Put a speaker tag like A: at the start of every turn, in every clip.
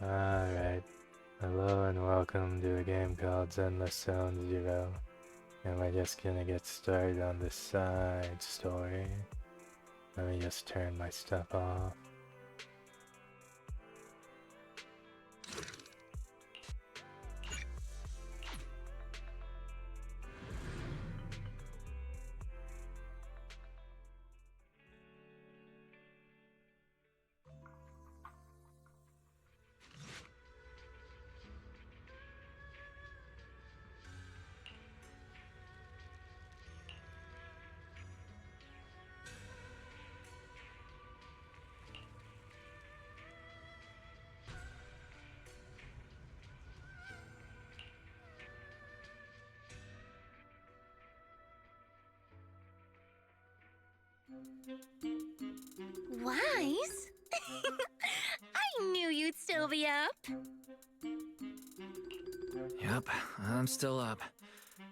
A: Alright, hello and welcome to a game called Zenless Zone 0. And we're just gonna get started on this side story. Let me just turn my stuff off.
B: Wise? I knew you'd still be up.
C: Yep, I'm still up.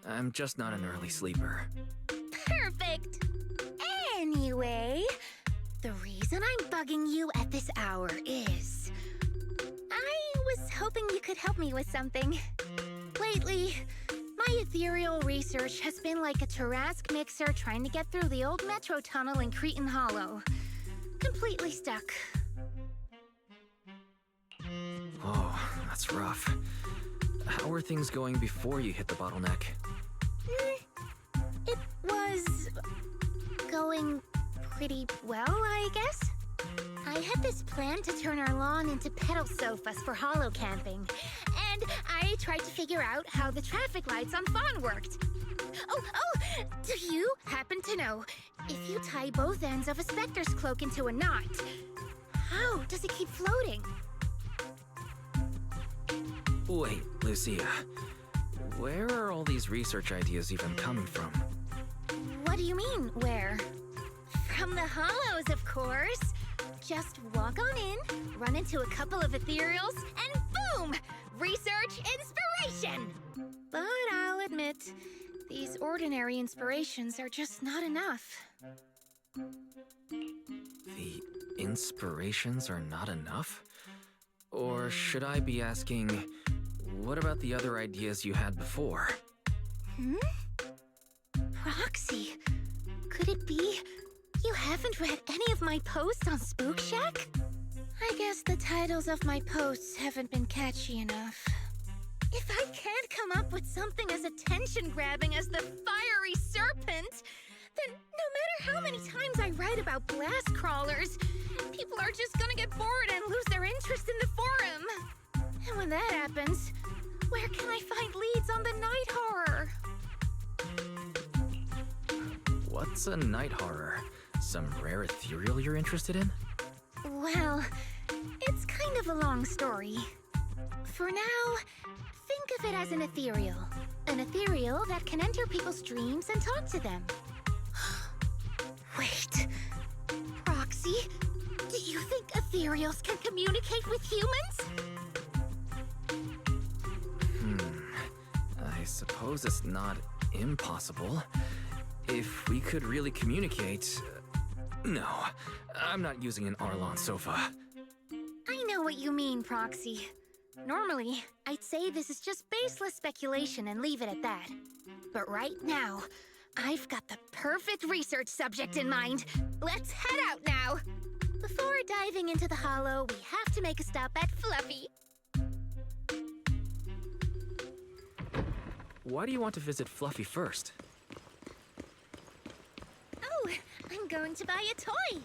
C: I'm just not an early sleeper.
B: Perfect. Anyway, the reason I'm bugging you at this hour is I was hoping you could help me with something. Lately, my ethereal research has been like a Tarrasque mixer trying to get through the old metro tunnel in Cretan Hollow. Completely stuck.
C: Oh, that's rough. How were things going before you hit the bottleneck?
B: It was going pretty well, I guess. I had this plan to turn our lawn into pedal sofas for hollow camping, and I tried to figure out how the traffic lights on Fawn worked. Oh, do you happen to know if you tie both ends of a Spectre's cloak into a knot, how does it keep floating?
C: Wait, Lucia. Where are all these research ideas even coming from?
B: What do you mean, where? From the hollows, of course. Just walk on in, run into a couple of ethereals, and boom! Research inspiration! But I'll admit, these ordinary inspirations are just not enough.
C: The inspirations are not enough? Or should I be asking, what about the other ideas you had before?
B: Proxy, could it be you haven't read any of my posts on Spook Shack? I guess the titles of my posts haven't been catchy enough. If I can't come up with something as attention-grabbing as the fiery serpent, then no matter how many times I write about blast crawlers, people are just gonna get bored and lose their interest in the forum. And when that happens, where can I find leads on the night horror?
C: What's a night horror? Some rare ethereal you're interested in?
B: Well, it's kind of a long story. For now, think of it as an ethereal. An ethereal that can enter people's dreams and talk to them. Wait, Proxy, do you think ethereals can communicate with humans?
C: I suppose it's not impossible. If we could really communicate... No, I'm not using an Arlon sofa.
B: I know what you mean, Proxy. Normally, I'd say this is just baseless speculation and leave it at that. But right now, I've got the perfect research subject in mind. Let's head out now! Before diving into the hollow, we have to make a stop at Fluffy.
C: Why do you want to visit Fluffy first?
B: Oh, I'm going to buy a toy.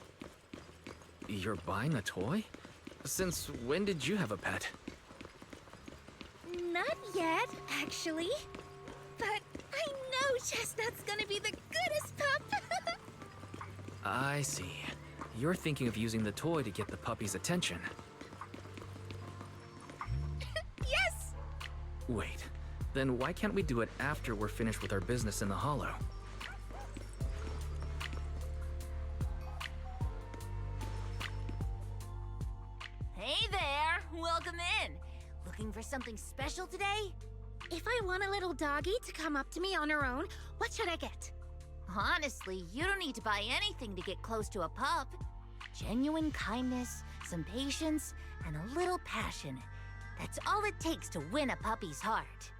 C: You're buying a toy? Since when did you have a pet?
B: Not yet, actually. But I know Chestnut's gonna be the goodest pup.
C: I see. You're thinking of using the toy to get the puppy's attention.
B: Yes!
C: Wait, then why can't we do it after we're finished with our business in the Hollow?
D: Hey there! Welcome in! Looking for something special today?
B: If I want a little doggy to come up to me on her own, what should I get?
D: Honestly, you don't need to buy anything to get close to a pup. Genuine kindness, some patience, and a little passion. That's all it takes to win a puppy's heart.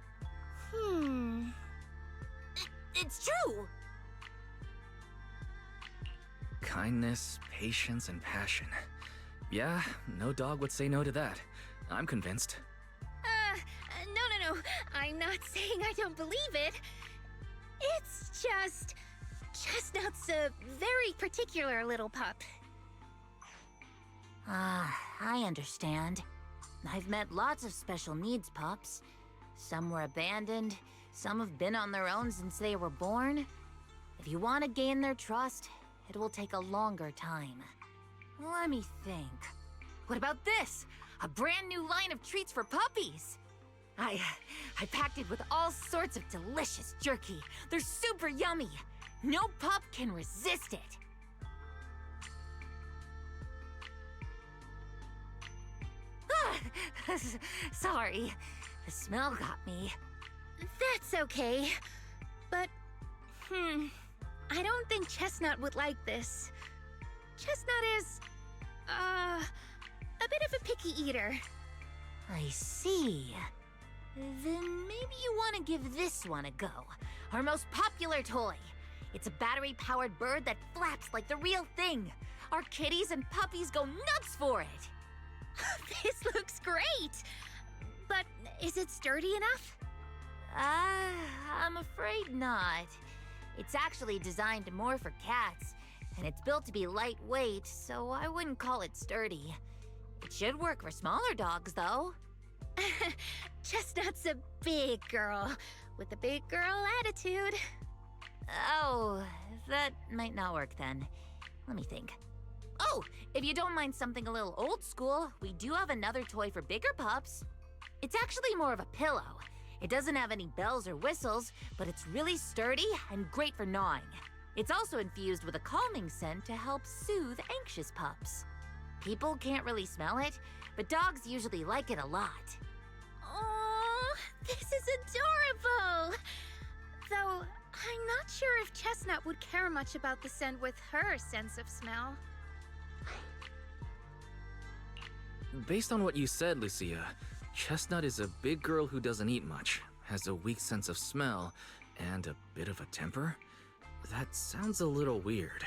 D: It's true!
C: Kindness, patience, and passion. Yeah, no dog would say no to that. I'm convinced.
B: No. I'm not saying I don't believe it. It's just... Chestnut's a very particular little pup.
D: I understand. I've met lots of special needs pups. Some were abandoned, some have been on their own since they were born. If you want to gain their trust, it will take a longer time. Let me think. What about this? A brand new line of treats for puppies! I packed it with all sorts of delicious jerky. They're super yummy. No pup can resist it. Sorry, the smell got me.
B: That's okay. But, I don't think Chestnut would like this. Chestnut is, a bit of a picky eater.
D: I see. Then maybe you want to give this one a go. Our most popular toy. It's a battery-powered bird that flaps like the real thing. Our kitties and puppies go nuts for it.
B: This looks great! But is it sturdy enough?
D: I'm afraid not. It's actually designed more for cats, and it's built to be lightweight, so I wouldn't call it sturdy. It should work for smaller dogs, though.
B: Chestnut's a big girl, with a big girl attitude.
D: Oh, that might not work then. Let me think. Oh, if you don't mind something a little old school, we do have another toy for bigger pups. It's actually more of a pillow. It doesn't have any bells or whistles, but it's really sturdy and great for gnawing. It's also infused with a calming scent to help soothe anxious pups. People can't really smell it, but dogs usually like it a lot.
B: Oh, this is adorable! Though, I'm not sure if Chestnut would care much about the scent with her sense of smell.
C: Based on what you said, Lucia, Chestnut is a big girl who doesn't eat much, has a weak sense of smell, and a bit of a temper? That sounds a little weird.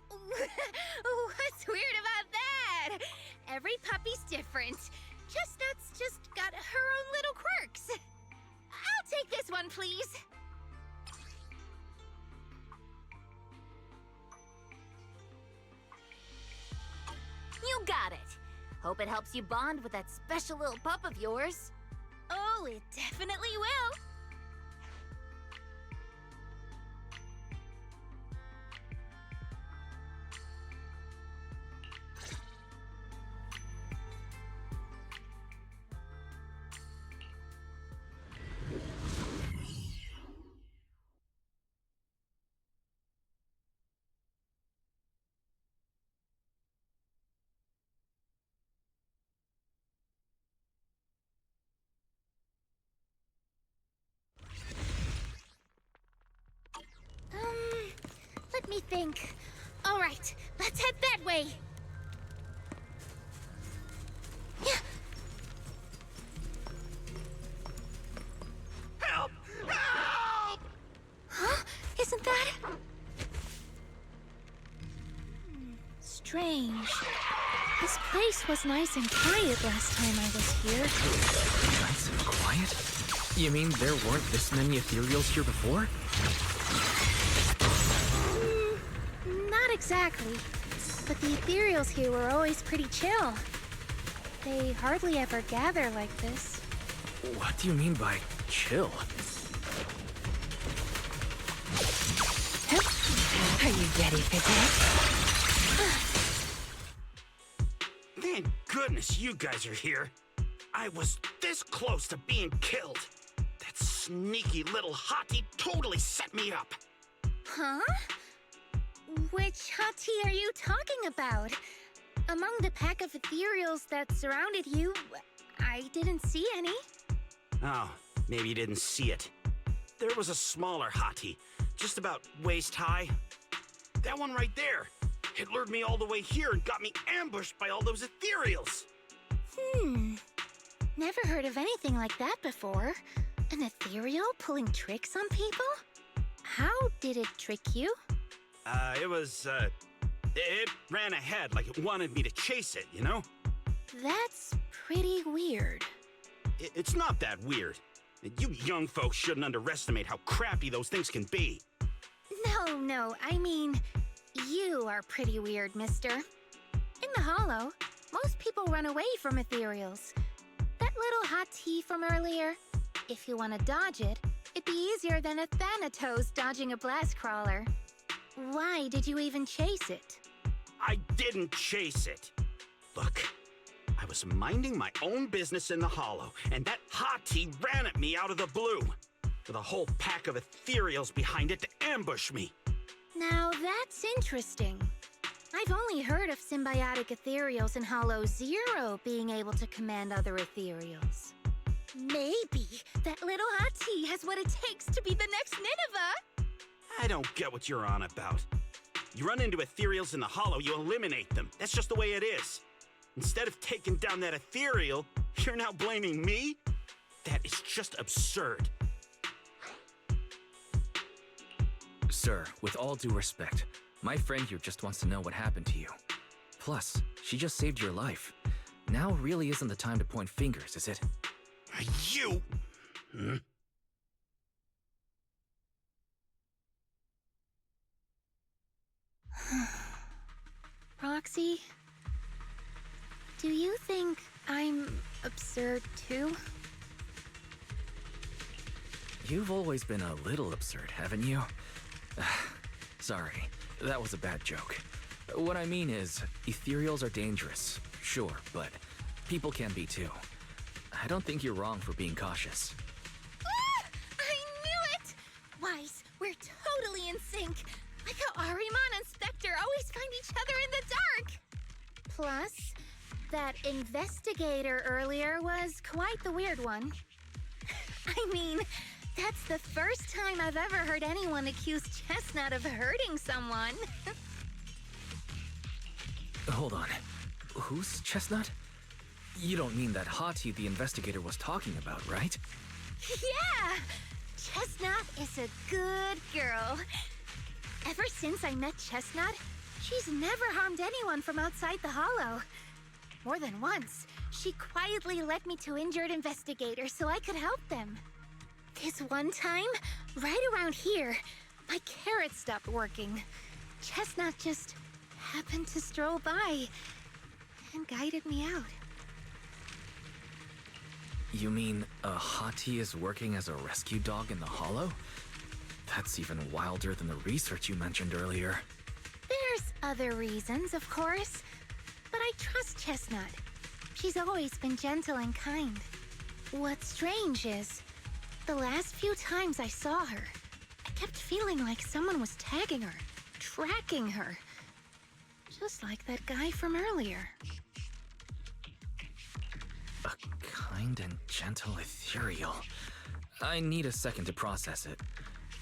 B: What's weird about that? Every puppy's different. Chestnut's just got her own little quirks. I'll take this one, please.
D: You got it. Hope it helps you bond with that special little pup of yours.
B: Oh, it definitely will. Let me think. All right, let's head that way. Yeah.
E: Help! Help!
B: Huh? Isn't that... Strange. This place was nice and quiet last time I was here.
C: Nice and quiet? You mean there weren't this many ethereals here before?
B: Not exactly. But the ethereals here were always pretty chill. They hardly ever gather like this.
C: What do you mean by chill?
D: Are you ready for this?
E: Thank goodness you guys are here. I was this close to being killed. That sneaky little hottie totally set me up.
B: Huh? Which hottie are you talking about? Among the pack of ethereals that surrounded you, I didn't see any.
E: Oh, maybe you didn't see it. There was a smaller hottie, just about waist high. That one right there. It lured me all the way here and got me ambushed by all those ethereals.
B: Never heard of anything like that before. An ethereal pulling tricks on people? How did it trick you?
E: It ran ahead like it wanted me to chase it, you know?
B: That's pretty weird.
E: It's not that weird. You young folks shouldn't underestimate how crappy those things can be.
B: No, I mean, you are pretty weird, mister. In the Hollow, most people run away from ethereals. That little hot tea from earlier, if you want to dodge it, it'd be easier than a Thanatos dodging a blast crawler. Why did you even chase it?
E: I didn't chase it. Look, I was minding my own business in the Hollow, and that hot tea ran at me out of the blue, with a whole pack of ethereals behind it to ambush me.
B: Now that's interesting. I've only heard of symbiotic ethereals in Hollow Zero being able to command other ethereals. Maybe that little hot tea has what it takes to be the next Nineveh?
E: I don't get what you're on about. You run into ethereals in the Hollow, you eliminate them. That's just the way it is. Instead of taking down that ethereal, you're now blaming me? That is just absurd.
C: Sir, with all due respect, my friend here just wants to know what happened to you. Plus, she just saved your life. Now really isn't the time to point fingers, is it?
E: You...
B: Roxy, do you think I'm absurd too?
C: You've always been a little absurd, haven't you? Sorry, that was a bad joke. What I mean is, ethereals are dangerous, sure, but people can be too. I don't think you're wrong for being cautious.
B: Ah! I knew it! Wise, we're totally in sync. Like how Ahriman and Spectre always find each other in the dark. Plus, that investigator earlier was quite the weird one. I mean, that's the first time I've ever heard anyone accuse Chestnut of hurting someone.
C: Hold on. Who's Chestnut? You don't mean that Hati the investigator was talking about, right?
B: Yeah! Chestnut is a good girl. Ever since I met Chestnut, she's never harmed anyone from outside the Hollow. More than once, she quietly led me to injured investigators so I could help them. This one time, right around here, my carrot stopped working. Chestnut just happened to stroll by and guided me out.
C: You mean Hati is working as a rescue dog in the Hollow? That's even wilder than the research you mentioned earlier.
B: There's other reasons, of course, but I trust Chestnut. She's always been gentle and kind. What's strange is, the last few times I saw her, I kept feeling like someone was tagging her, tracking her. Just like that guy from earlier.
C: A kind and gentle ethereal. I need a second to process it.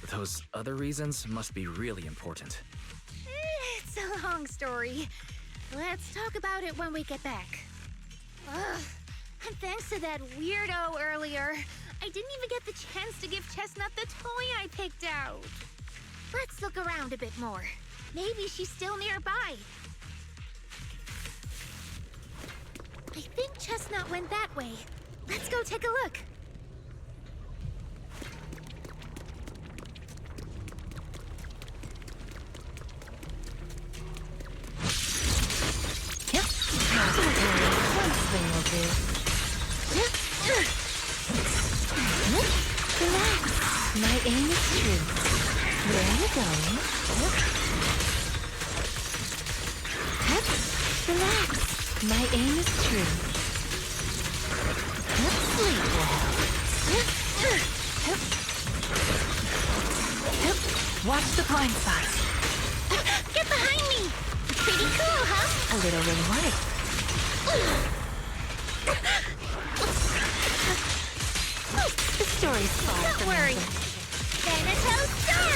C: Those other reasons must be really important.
B: It's a long story. Let's talk about it when we get back. Ugh. And thanks to that weirdo earlier, I didn't even get the chance to give Chestnut the toy I picked out. Let's look around a bit more. Maybe she's still nearby. I think Chestnut went that way. Let's go take a look.
D: Yep. One swing will do.
B: Relax.
D: My aim is true. Where are you going?
B: Relax.
D: My aim is true. Sleep well. Watch the blind spot.
B: Get behind me. Pretty cool, huh?
D: A little rewarding. The story's far
B: Don't
D: from
B: worry.
D: over.
B: Thanatos Star!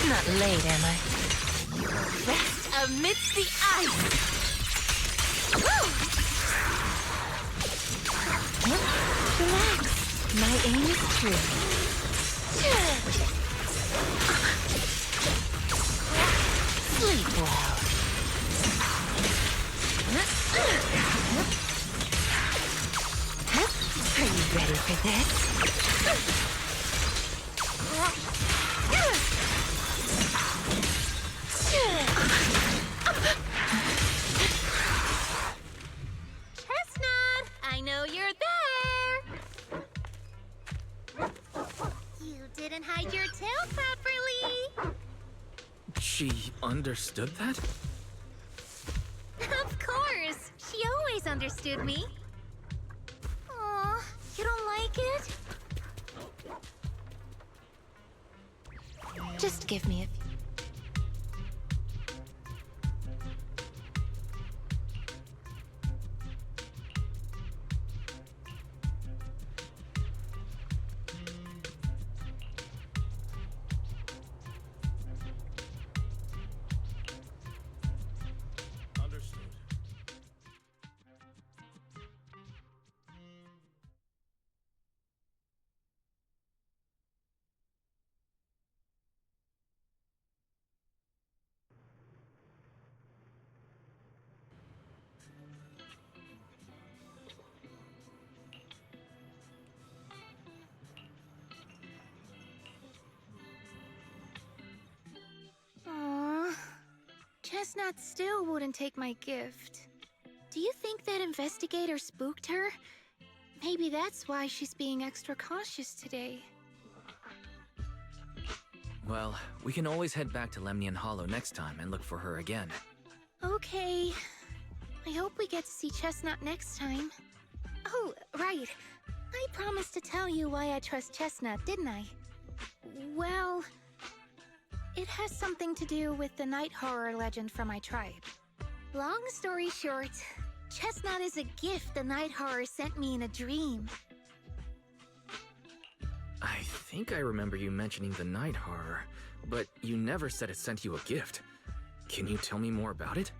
D: Not late, am I?
B: amidst the ice! Relax. My aim is true. Sleep well. Are you ready for this? Chestnut, I know you're there. You didn't hide your tail properly.
C: She understood that?
B: Of course. She always understood me. Aw, you don't like it? Just give me a few. Aww. Chestnut still wouldn't take my gift. Do you think that investigator spooked her? Maybe that's why she's being extra cautious today.
C: Well, we can always head back to Lemnian Hollow next time and look for her again.
B: Okay. I hope we get to see Chestnut next time. Oh, right. I promised to tell you why I trust Chestnut, didn't I? Well, it has something to do with the night horror legend from my tribe. Long story short, Chestnut is a gift the night horror sent me in a dream.
C: I think I remember you mentioning the night horror, but you never said it sent you a gift. Can you tell me more about it?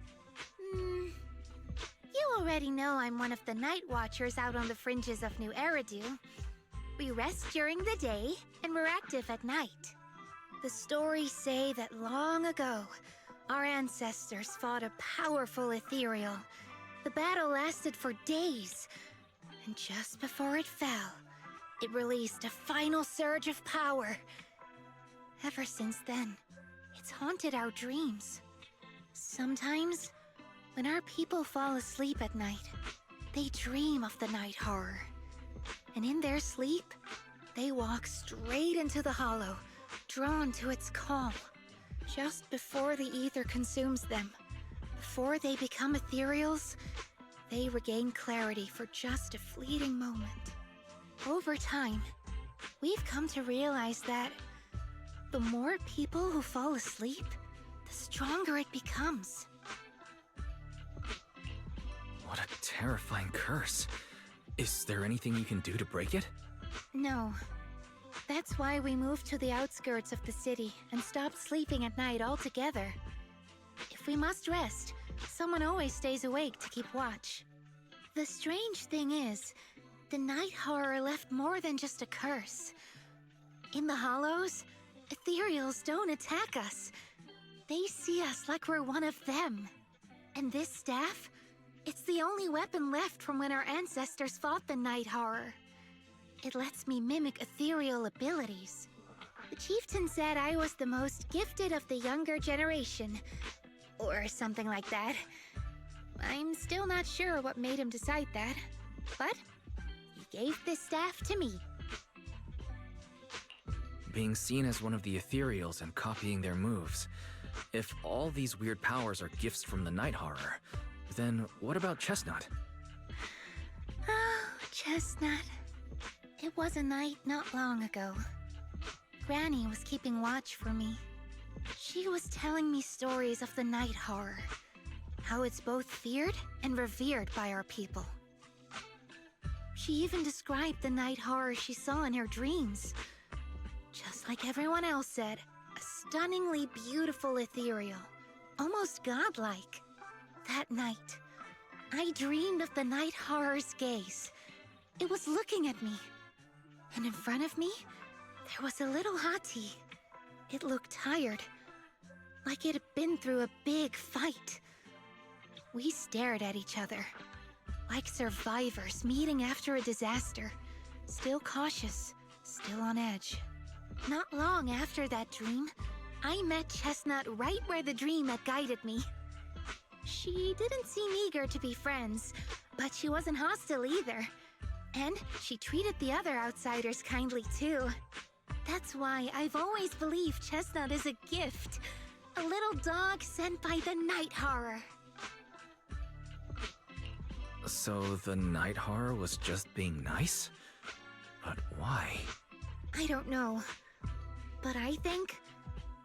B: You already know I'm one of the night watchers out on the fringes of New Eridu. We rest during the day, and we're active at night. The stories say that long ago, our ancestors fought a powerful ethereal. The battle lasted for days, and just before it fell, it released a final surge of power. Ever since then, it's haunted our dreams. Sometimes, when our people fall asleep at night, they dream of the night horror. And in their sleep, they walk straight into the hollow, drawn to its call. Just before the ether consumes them, before they become ethereals, they regain clarity for just a fleeting moment. Over time, we've come to realize that the more people who fall asleep, the stronger it becomes.
C: What a terrifying curse. Is there anything you can do to break it?
B: No. That's why we moved to the outskirts of the city and stopped sleeping at night altogether. If we must rest, someone always stays awake to keep watch. The strange thing is, the night horror left more than just a curse. In the hollows, ethereals don't attack us. They see us like we're one of them. And this staff, it's the only weapon left from when our ancestors fought the night horror. It lets me mimic ethereal abilities. The chieftain said I was the most gifted of the younger generation, or something like that. I'm still not sure what made him decide that, but he gave this staff to me.
C: Being seen as one of the ethereals and copying their moves. If all these weird powers are gifts from the night horror, then what about Chestnut?
B: Oh, Chestnut. It was a night not long ago. Granny was keeping watch for me. She was telling me stories of the night horror. How it's both feared and revered by our people. She even described the night horror she saw in her dreams. Just like everyone else said, a stunningly beautiful ethereal. almost godlike. That night, I dreamed of the night horror's gaze. It was looking at me. And in front of me, there was a little hottie. It looked tired, like it had been through a big fight. We stared at each other, like survivors meeting after a disaster, still cautious, still on edge. Not long after that dream, I met Chestnut right where the dream had guided me. She didn't seem eager to be friends, but she wasn't hostile either. And she treated the other outsiders kindly too. That's why I've always believed Chestnut is a gift. A little dog sent by the night horror.
C: So the night horror was just being nice? But why?
B: I don't know. But I think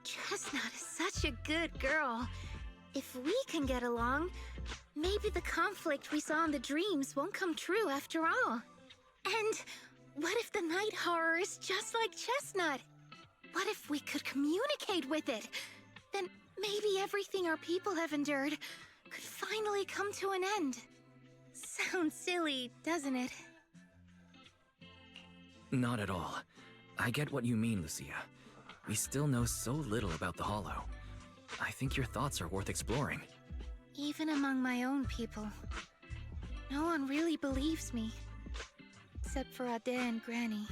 B: Chestnut is such a good girl. If we can get along, maybe the conflict we saw in the dreams won't come true after all. And what if the night horror is just like Chestnut? What if we could communicate with it? Then maybe everything our people have endured could finally come to an end. Sounds silly, doesn't it?
C: Not at all. I get what you mean, Lucia. We still know so little about the Hollow. I think your thoughts are worth exploring.
B: Even among my own people, no one really believes me. Except for Ade and Granny.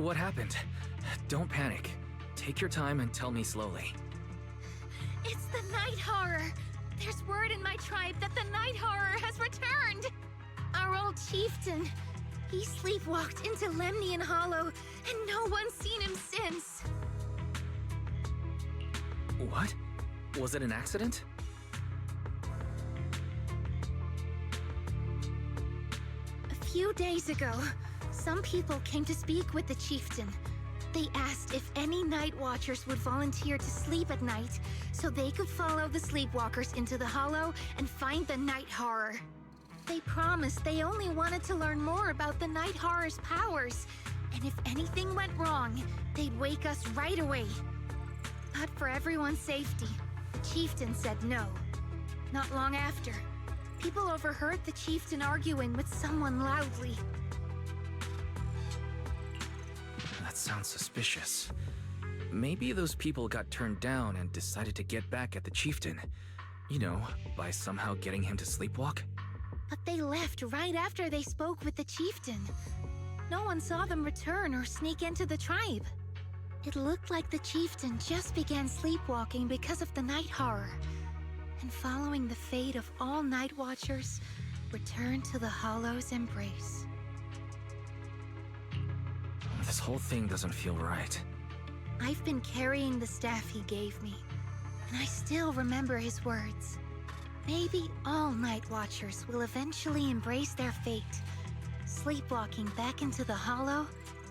C: What happened? Don't panic. Take your time and tell me slowly.
B: It's the Night Horror! There's word in my tribe that the Night Horror has returned! Our old chieftain, he sleepwalked into Lemnian Hollow, and no one's seen him since.
C: What? Was it an accident?
B: A few days ago, some people came to speak with the chieftain. They asked if any night watchers would volunteer to sleep at night so they could follow the sleepwalkers into the hollow and find the Night Horror. They promised they only wanted to learn more about the Night Horror's powers, and if anything went wrong, they'd wake us right away. But for everyone's safety, the chieftain said no. Not long after, people overheard the chieftain arguing with someone loudly.
C: That sounds suspicious. Maybe those people got turned down and decided to get back at the chieftain. You know, by somehow getting him to sleepwalk?
B: But they left right after they spoke with the chieftain. No one saw them return or sneak into the tribe. It looked like the chieftain just began sleepwalking because of the Night Horror, and following the fate of all night watchers, returned to the Hollow's embrace.
C: This whole thing doesn't feel right.
B: I've been carrying the staff he gave me, and I still remember his words. Maybe all night watchers will eventually embrace their fate, sleepwalking back into the Hollow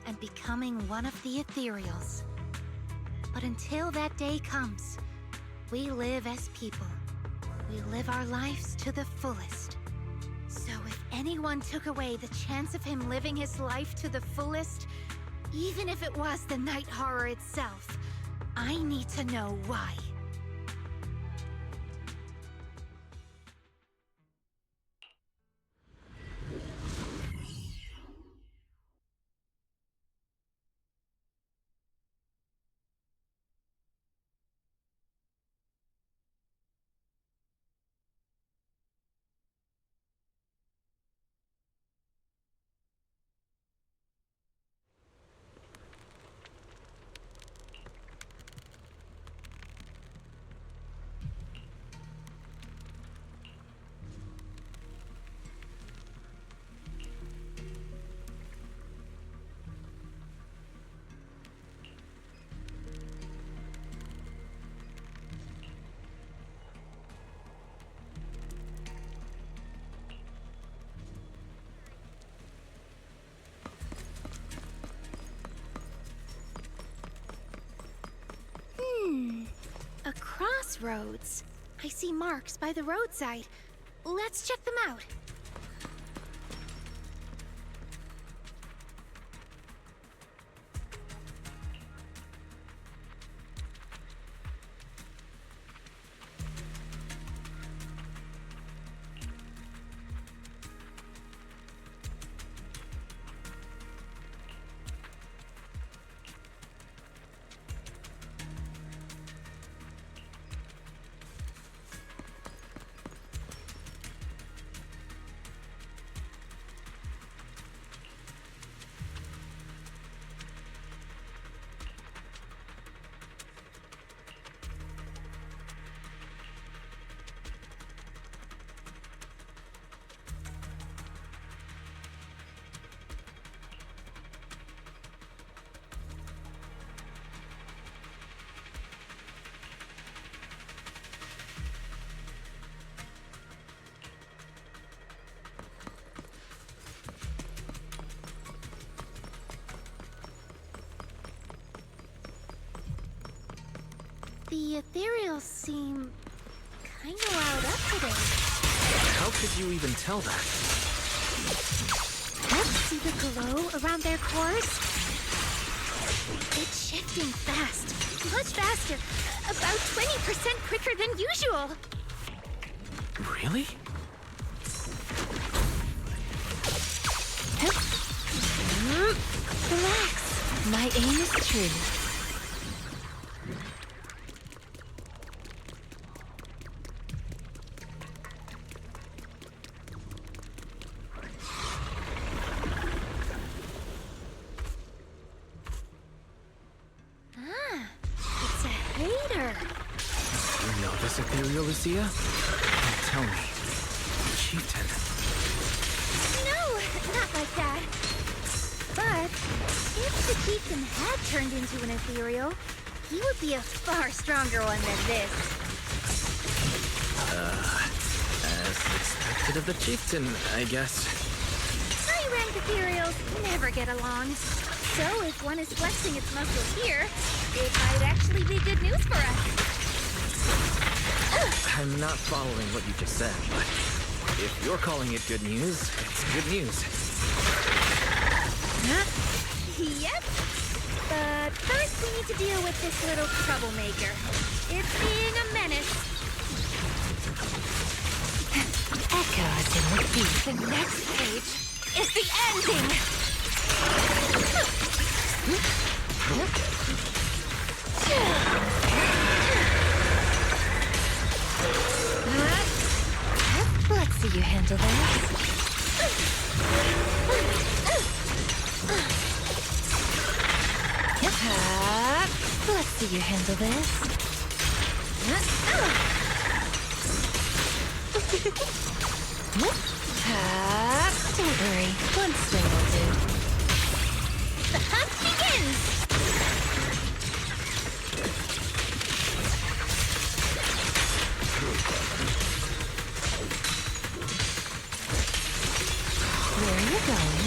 B: and becoming one of the ethereals. But until that day comes, we live as people. We live our lives to the fullest. So if anyone took away the chance of him living his life to the fullest, even if it was the Night Horror itself, I need to know why. A crossroads. I see marks by the roadside. Let's check them out. The ethereals seem kinda riled up today.
C: How could you even tell that?
B: See the glow around their cores? It's shifting fast. Much faster. About 20% quicker than usual.
C: Really?
B: Relax. My aim is true.
C: know this ethereal, Lucia? Don't tell me. Chieftain.
B: No, not like that. But if the chieftain had turned into an ethereal, he would be a far stronger one than this.
C: As expected of the chieftain, I guess.
B: High-rank ethereals never get along. So if one is flexing its muscles here, it might actually be good news for us.
C: I'm not following what you just said, but if you're calling it good news, it's good news.
B: Yep. But first we need to deal with this little troublemaker. It's being a menace.
D: Echoes in the deep.
B: The next page is the ending.
D: Let's see you handle this. Let's see you handle this. Don't worry, one swing will do.
B: The hunt begins.
D: Where are you going?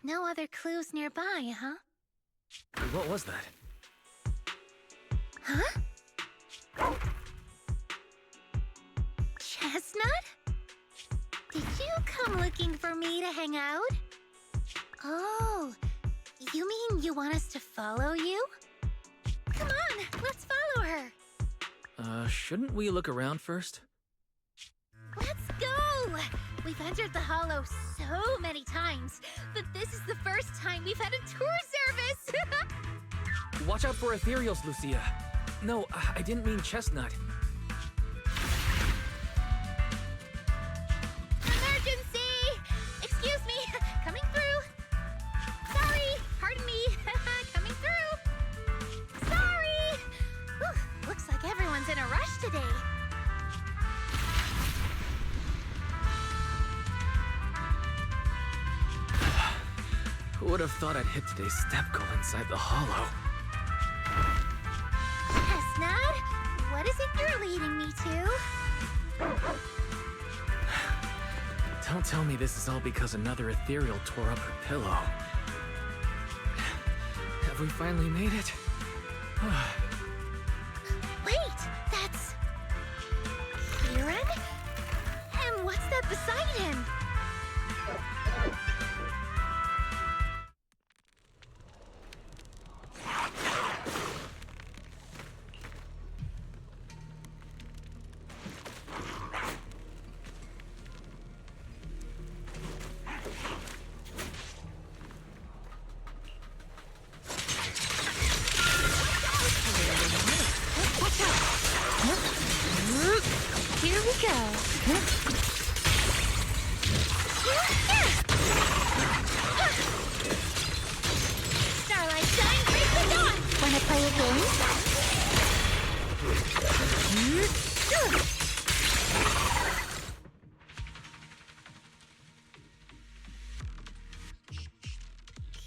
B: No other clues nearby, huh?
C: What was that?
B: Huh? Chestnut? Did you come looking for me to hang out? Oh, you mean you want us to follow you? Come on, let's follow her.
C: Shouldn't we look around first?
B: Let's go! We've entered the Hollow so many times, but this is the first time we've had a tour service!
C: Watch out for ethereals, Lucia. No, I didn't mean Chestnut.
B: Emergency! Excuse me, coming through. Sorry, pardon me, coming through. Sorry! Whew, looks like everyone's in a rush today.
C: Who would have thought I'd hit today's step goal inside the Hollow?
B: Chestnut, what is it you're leading me to?
C: Don't tell me this is all because another ethereal tore up her pillow. Have we finally made it?
B: Wait, that's... Kieran? And what's that beside him?
D: Here we go.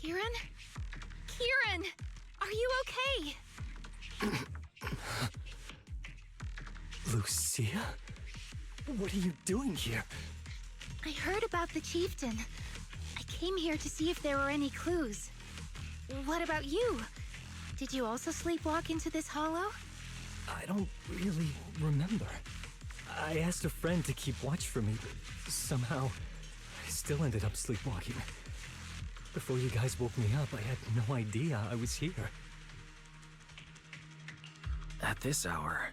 B: Kieran? Kieran! Are you okay?
F: Lucia? What are you doing here?
B: I heard about the chieftain. I came here to see if there were any clues. What about you? Did you also sleepwalk into this hollow?
F: I don't really remember. I asked a friend to keep watch for me, but somehow I still ended up sleepwalking. Before you guys woke me up, I had no idea I was here.
C: At this hour,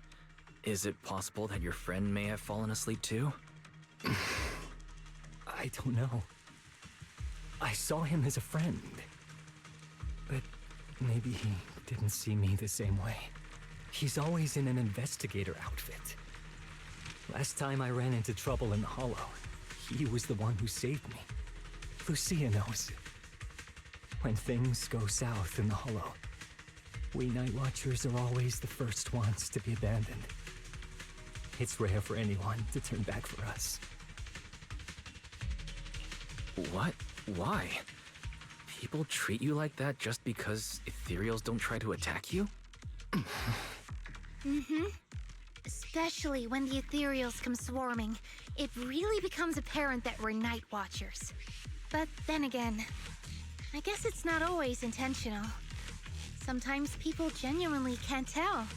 C: is it possible that your friend may have fallen asleep too?
F: I don't know. I saw him as a friend. But maybe he didn't see me the same way. He's always in an investigator outfit. Last time I ran into trouble in the Hollow, he was the one who saved me. Lucia knows. When things go south in the Hollow, we Night Watchers are always the first ones to be abandoned. It's rare for anyone to turn back for us.
C: What? Why? People treat you like that just because ethereals don't try to attack you?
B: Especially when the ethereals come swarming, it really becomes apparent that we're Night Watchers. But then again, I guess it's not always intentional. Sometimes people genuinely can't tell.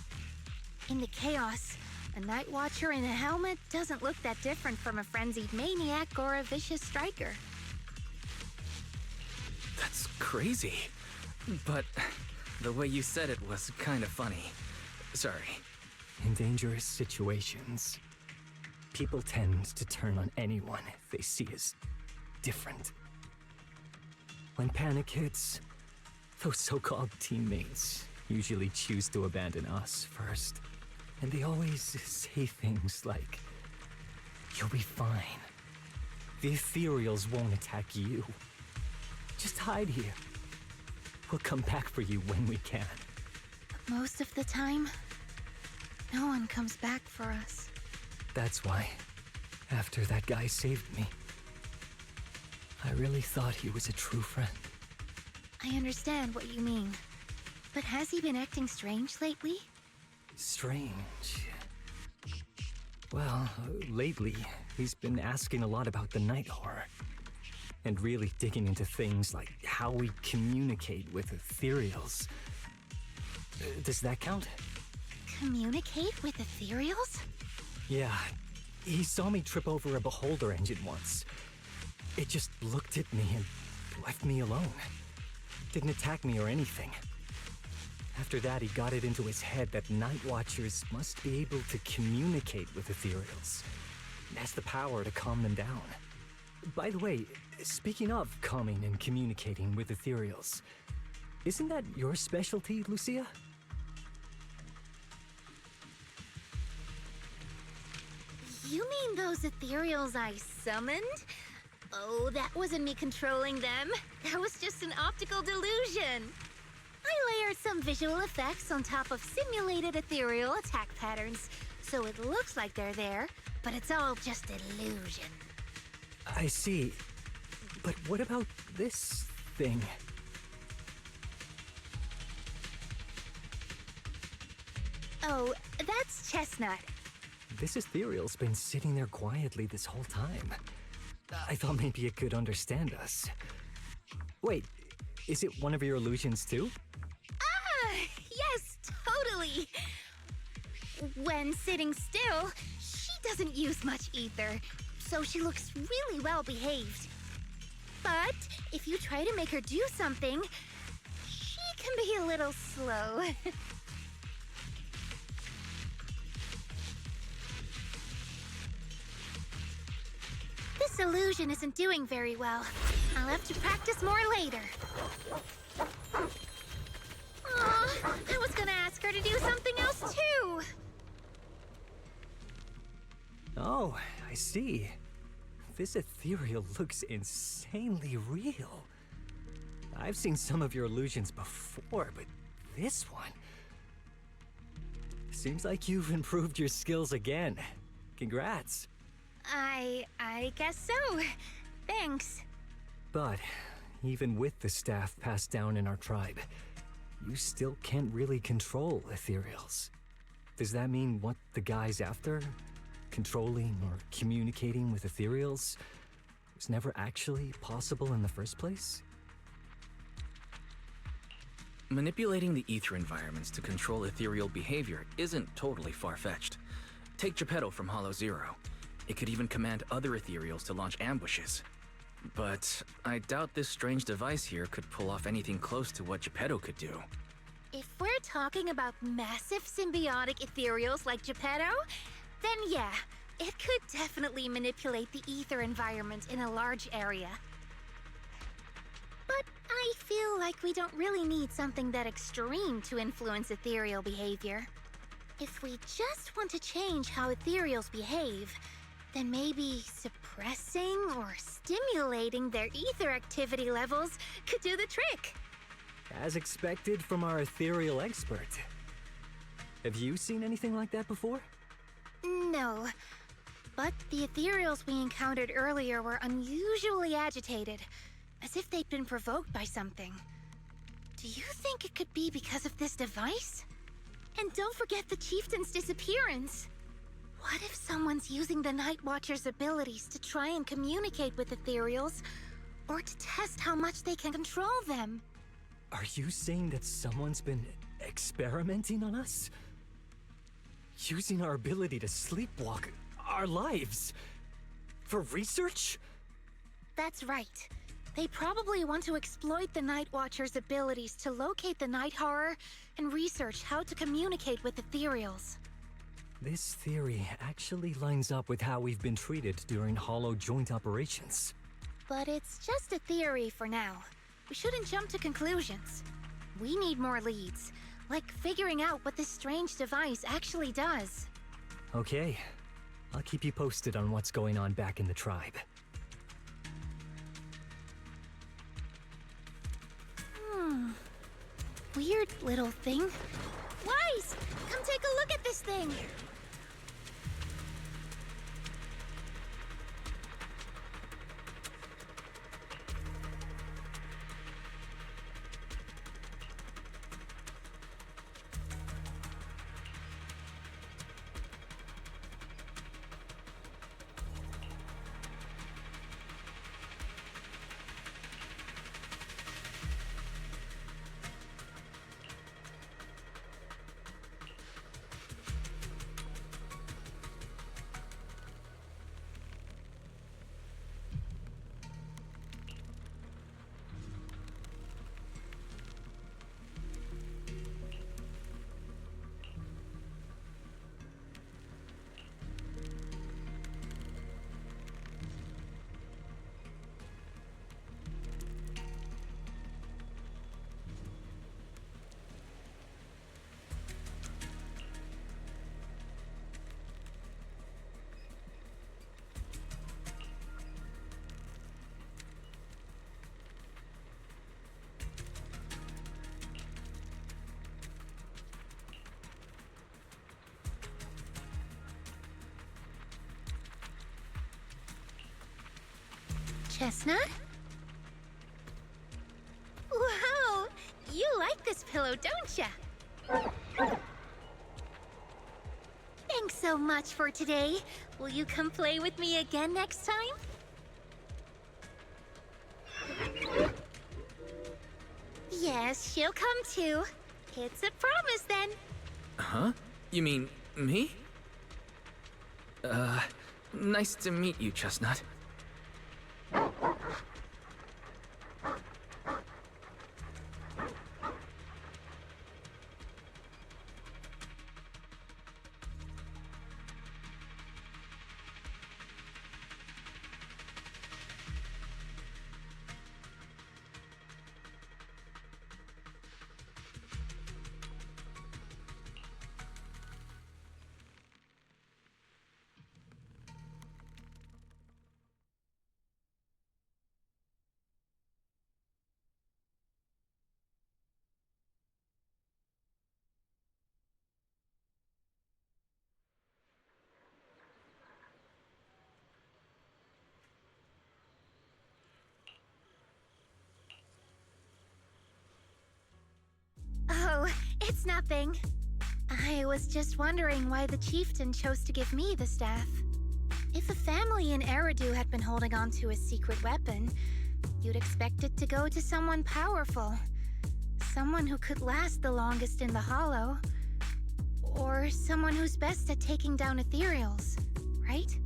B: In the chaos, a Night Watcher in a helmet doesn't look that different from a frenzied maniac or a vicious striker.
C: That's crazy. But the way you said it was kind of funny. Sorry.
F: In dangerous situations, people tend to turn on anyone they see as different. When panic hits, those so-called teammates usually choose to abandon us first. And they always say things like, "You'll be fine. The ethereals won't attack you. Just hide here. We'll come back for you when we can."
B: Most of the time, no one comes back for us.
F: That's why, after that guy saved me, I really thought he was a true friend.
B: I understand what you mean. But has he been acting strange lately?
F: Strange. Well, lately, he's been asking a lot about the night horror. And really digging into things like how we communicate with ethereals. Does that count?
B: Communicate with ethereals?
F: Yeah, he saw me trip over a beholder engine once. It just looked at me and left me alone. Didn't attack me or anything. After that, he got it into his head that Night Watchers must be able to communicate with ethereals. It has the power to calm them down. By the way, speaking of calming and communicating with ethereals, isn't that your specialty, Lucia?
B: You mean those ethereals I summoned? Oh, that wasn't me controlling them. That was just an optical delusion. I layered some visual effects on top of simulated ethereal attack patterns, so it looks like they're there, but it's all just illusion.
F: I see. But what about this thing?
B: Oh, that's Chestnut.
F: This ethereal's been sitting there quietly this whole time. I thought maybe it could understand us. Wait, is it one of your illusions too?
B: Ah, yes, totally. When sitting still, she doesn't use much ether, so she looks really well behaved. But if you try to make her do something, she can be a little slow. This illusion isn't doing very well. I'll have to practice more later. Aw, I was gonna ask her to do something else too.
F: Oh, I see. This ethereal looks insanely real. I've seen some of your illusions before, but this one... Seems like you've improved your skills again. Congrats.
B: I guess so. Thanks.
F: But even with the staff passed down in our tribe, you still can't really control ethereals. Does that mean what the guy's after, controlling or communicating with ethereals, was never actually possible in the first place?
C: Manipulating the ether environments to control ethereal behavior isn't totally far-fetched. Take Geppetto from Hollow Zero. It could even command other ethereals to launch ambushes. But I doubt this strange device here could pull off anything close to what Geppetto could do.
B: If we're talking about massive symbiotic ethereals like Geppetto, then yeah, it could definitely manipulate the ether environment in a large area. But I feel like we don't really need something that extreme to influence ethereal behavior. If we just want to change how ethereals behave, then maybe suppressing or stimulating their ether activity levels could do the trick.
F: As expected from our ethereal expert. Have you seen anything like that before?
B: No. But the ethereals we encountered earlier were unusually agitated, as if they'd been provoked by something. Do you think it could be because of this device? And don't forget the chieftain's disappearance. What if someone's using the Night Watcher's abilities to try and communicate with ethereals, or to test how much they can control them?
F: Are you saying that someone's been experimenting on us? Using our ability to sleepwalk our lives? For research?
B: That's right. They probably want to exploit the Night Watcher's abilities to locate the Night Horror and research how to communicate with ethereals.
F: This theory actually lines up with how we've been treated during Hollow joint operations.
B: But it's just a theory for now. We shouldn't jump to conclusions. We need more leads, like figuring out what this strange device actually does.
F: Okay, I'll keep you posted on what's going on back in the tribe.
B: Weird little thing. Wise! Come take a look at this thing! Chestnut? Wow! You like this pillow, don't ya? Thanks so much for today. Will you come play with me again next time? Yes, she'll come too. It's a promise then.
C: Huh? You mean me? Nice to meet you, Chestnut.
B: It's nothing. I was just wondering why the chieftain chose to give me the staff. If a family in Eridu had been holding on to a secret weapon, you'd expect it to go to someone powerful. Someone who could last the longest in the Hollow. Or someone who's best at taking down ethereals, right?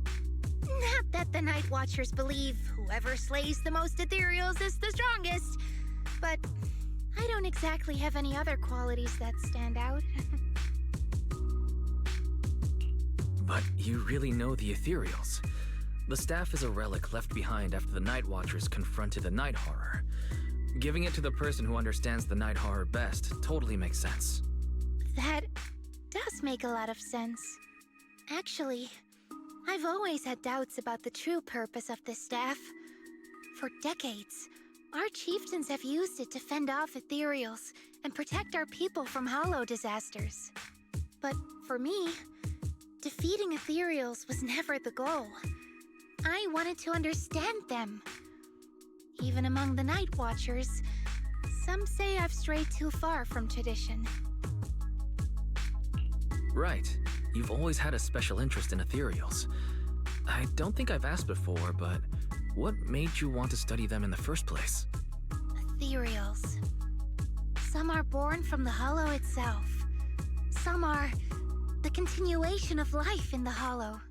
B: Not that the Night Watchers believe whoever slays the most ethereals is the strongest, but I don't exactly have any other qualities that stand out.
C: But you really know the ethereals. The staff is a relic left behind after the Night Watchers confronted the Night Horror. Giving it to the person who understands the Night Horror best totally makes sense.
B: That does make a lot of sense. Actually, I've always had doubts about the true purpose of this staff. For decades, our chieftains have used it to fend off ethereals and protect our people from hollow disasters. But for me, defeating ethereals was never the goal. I wanted to understand them. Even among the Night Watchers, some say I've strayed too far from tradition.
C: Right. You've always had a special interest in ethereals. I don't think I've asked before, but what made you want to study them in the first place?
B: Ethereals. Some are born from the Hollow itself. Some are the continuation of life in the Hollow.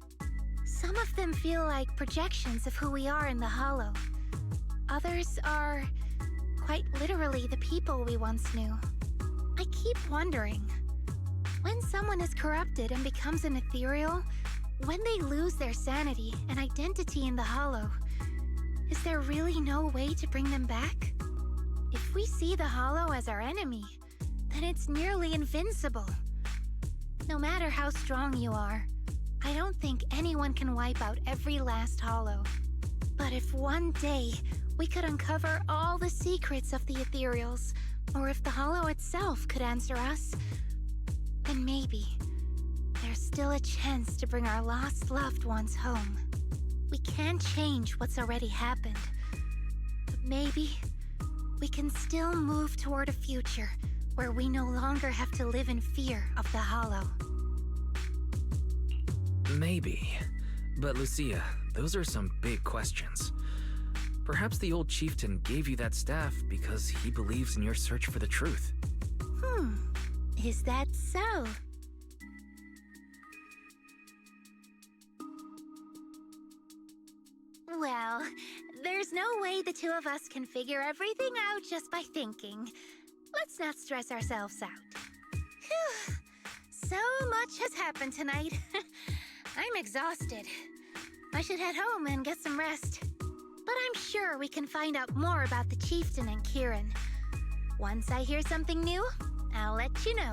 B: Some of them feel like projections of who we are in the Hollow. Others are quite literally the people we once knew. I keep wondering, when someone is corrupted and becomes an ethereal, when they lose their sanity and identity in the Hollow, is there really no way to bring them back? If we see the Hollow as our enemy, then it's nearly invincible. No matter how strong you are, I don't think anyone can wipe out every last Hollow. But if one day we could uncover all the secrets of the ethereals, or if the Hollow itself could answer us, then maybe there's still a chance to bring our lost loved ones home. We can't change what's already happened, but maybe we can still move toward a future where we no longer have to live in fear of the Hollow.
C: Maybe. But Lucia, those are some big questions. Perhaps the old chieftain gave you that staff because he believes in your search for the truth.
B: Is that so? Well, there's no way the two of us can figure everything out just by thinking. Let's not stress ourselves out. Phew. So much has happened tonight. I'm exhausted. I should head home and get some rest. But I'm sure we can find out more about the chieftain and Kieran. Once I hear something new, I'll let you know.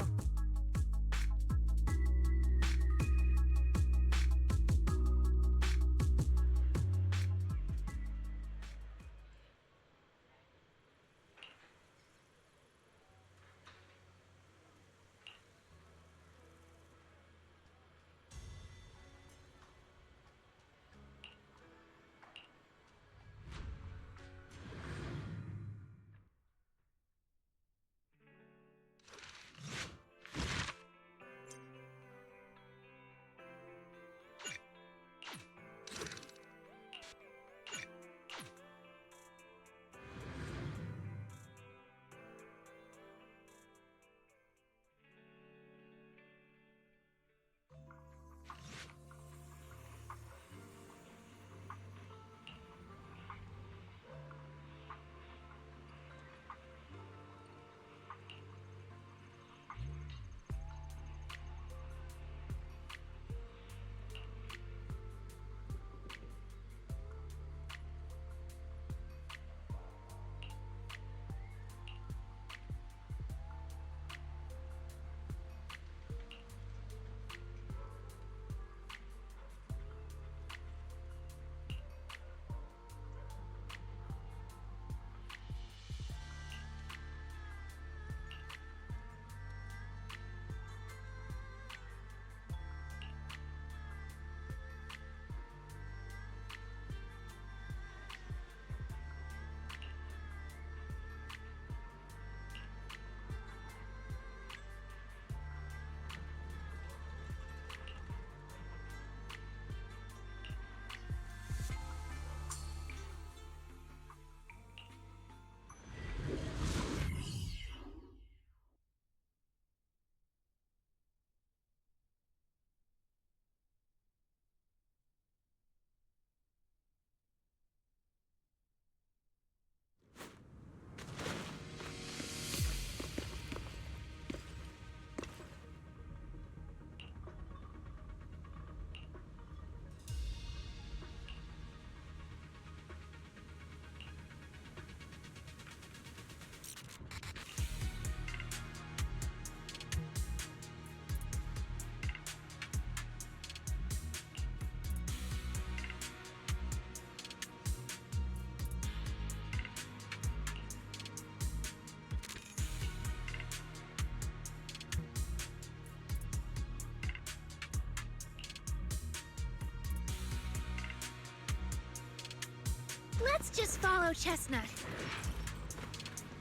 B: Let's just follow Chestnut.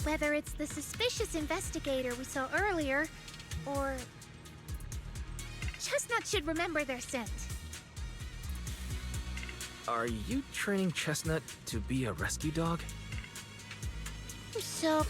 B: Whether it's the suspicious investigator we saw earlier, or... Chestnut should remember their scent.
C: Are you training Chestnut to be a rescue dog?
B: So...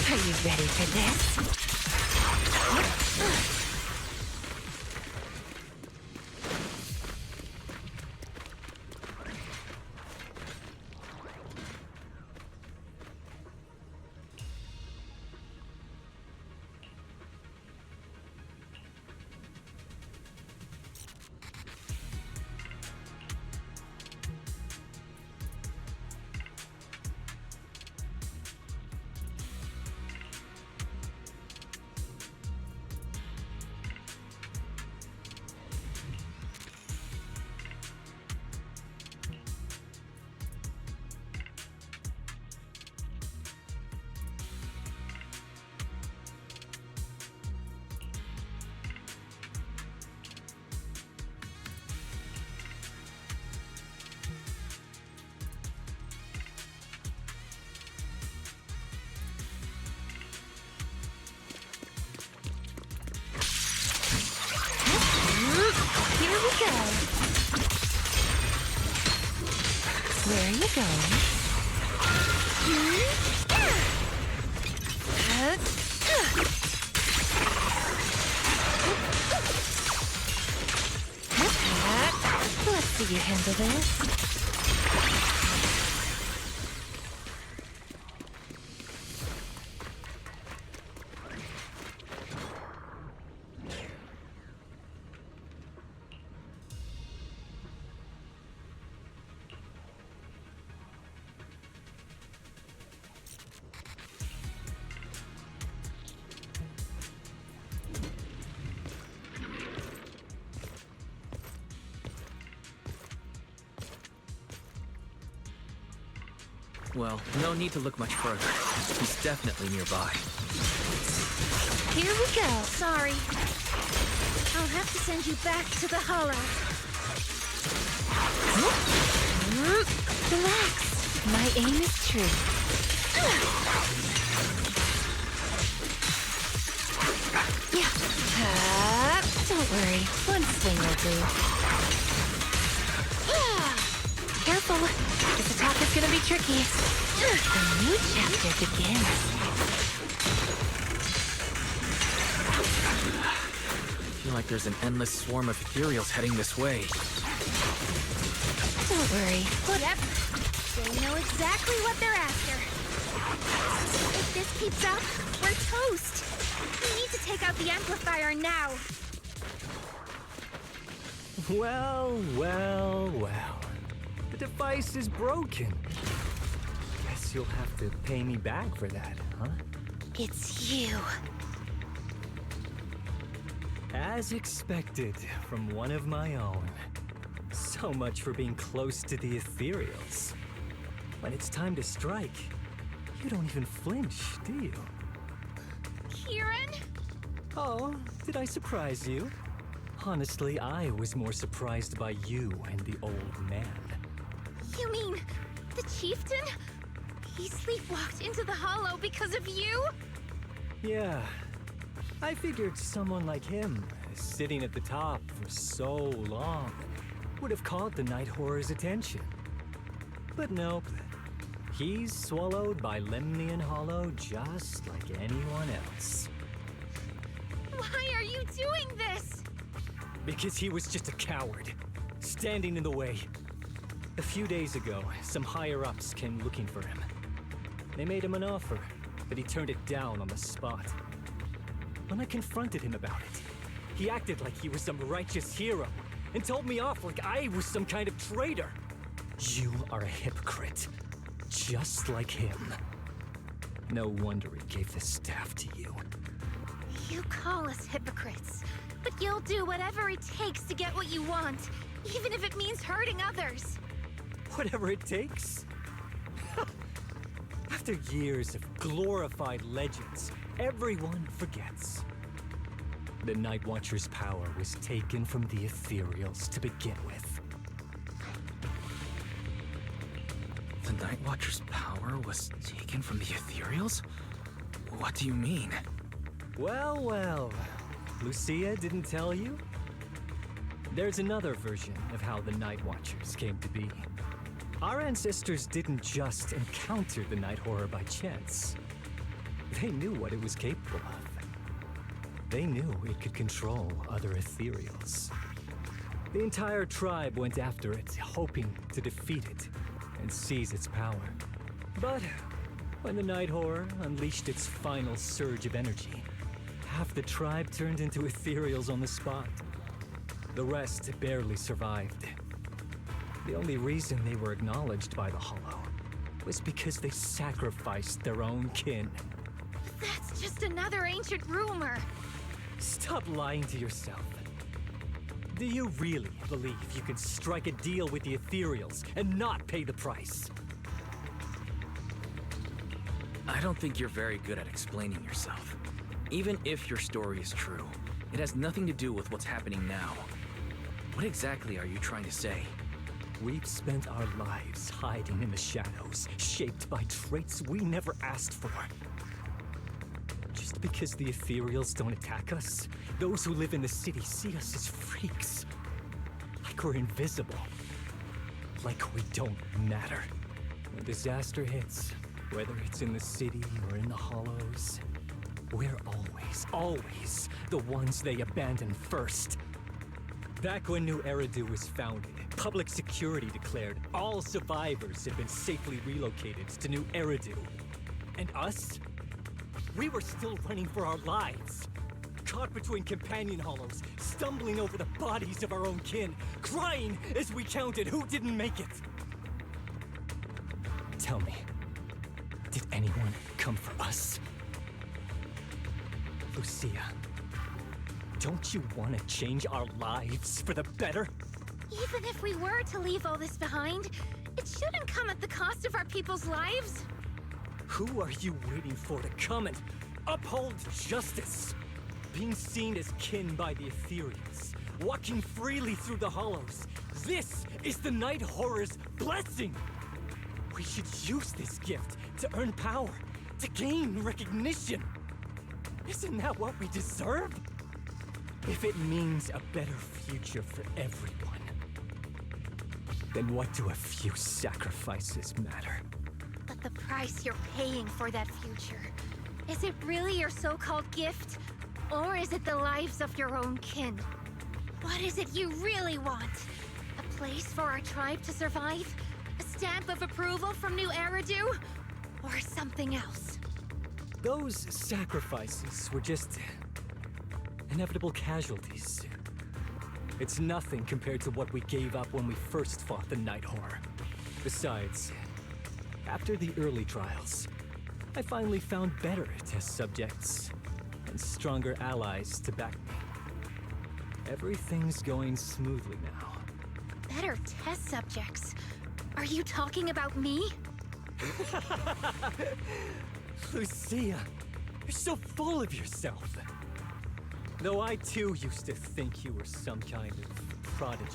D: Are you ready for this? Here we go. Where are you going? Let's see you handle this.
C: Well, no need to look much further. He's definitely nearby.
B: Here we go. Sorry. I'll have to send you back to the Hollow.
D: Relax. My aim is true. Yeah. Don't worry. One swing will do. Careful. This attack is gonna be tricky. A new chapter begins.
C: I feel like there's an endless swarm of ethereals heading this way.
D: Don't worry.
B: Yep. They know exactly what they're after. If this keeps up, we're toast. We need to take out the amplifier now.
F: Well, well, well. The device is broken. Guess you'll have to pay me back for that, huh?
B: It's you.
F: As expected from one of my own. So much for being close to the ethereals. When it's time to strike, you don't even flinch, do you?
B: Kieran?
F: Oh, did I surprise you? Honestly, I was more surprised by you and the old man.
B: You mean the chieftain? He sleepwalked into the Hollow because of you?
F: Yeah. I figured someone like him, sitting at the top for so long, would have caught the night horror's attention. But nope. He's swallowed by Lemnian Hollow just like anyone else.
B: Why are you doing this?
F: Because he was just a coward, standing in the way. A few days ago, some higher-ups came looking for him. They made him an offer, but he turned it down on the spot. When I confronted him about it, he acted like he was some righteous hero and told me off like I was some kind of traitor. You are a hypocrite, just like him. No wonder he gave the staff to you.
B: You call us hypocrites, but you'll do whatever it takes to get what you want, even if it means hurting others.
F: Whatever it takes? After years of glorified legends, everyone forgets. The Night Watcher's power was taken from the Ethereals to begin with.
C: The Night Watcher's power was taken from the Ethereals? What do you mean?
F: Well, well. Lucia didn't tell you? There's another version of how the Night Watchers came to be. Our ancestors didn't just encounter the Night Horror by chance. They knew what it was capable of. They knew it could control other Ethereals. The entire tribe went after it, hoping to defeat it and seize its power. But when the Night Horror unleashed its final surge of energy, half the tribe turned into Ethereals on the spot. The rest barely survived. The only reason they were acknowledged by the Hollow was because they sacrificed their own kin.
B: That's just another ancient rumor.
F: Stop lying to yourself. Do you really believe you can strike a deal with the Ethereals and not pay the price?
C: I don't think you're very good at explaining yourself. Even if your story is true, it has nothing to do with what's happening now. What exactly are you trying to say?
F: We've spent our lives hiding in the shadows, shaped by traits we never asked for. Just because the Ethereals don't attack us, those who live in the city see us as freaks. Like we're invisible. Like we don't matter. When disaster hits, whether it's in the city or in the Hollows, we're always the ones they abandon first. Back when New Eridu was founded, public security declared all survivors had been safely relocated to New Eridu. And us? We were still running for our lives. Caught between companion hollows, stumbling over the bodies of our own kin, crying as we counted who didn't make it. Tell me, did anyone come for us? Lucia, don't you want to change our lives for the better?
B: Even if we were to leave all this behind, it shouldn't come at the cost of our people's lives.
F: Who are you waiting for to come and uphold justice? Being seen as kin by the Ethereals, walking freely through the Hollows. This is the Night Horror's blessing! We should use this gift to earn power, to gain recognition. Isn't that what we deserve? If it means a better future for everyone, then what do a few sacrifices matter?
B: But the price you're paying for that future, is it really your so-called gift? Or is it the lives of your own kin? What is it you really want? A place for our tribe to survive? A stamp of approval from New Eridu? Or something else?
F: Those sacrifices were just inevitable casualties. It's nothing compared to what we gave up when we first fought the Night Horror. Besides, after the early trials, I finally found better test subjects and stronger allies to back me. Everything's going smoothly now.
B: Better test subjects? Are you talking about me?
F: Lucia, you're so full of yourself. Though I too used to think you were some kind of prodigy,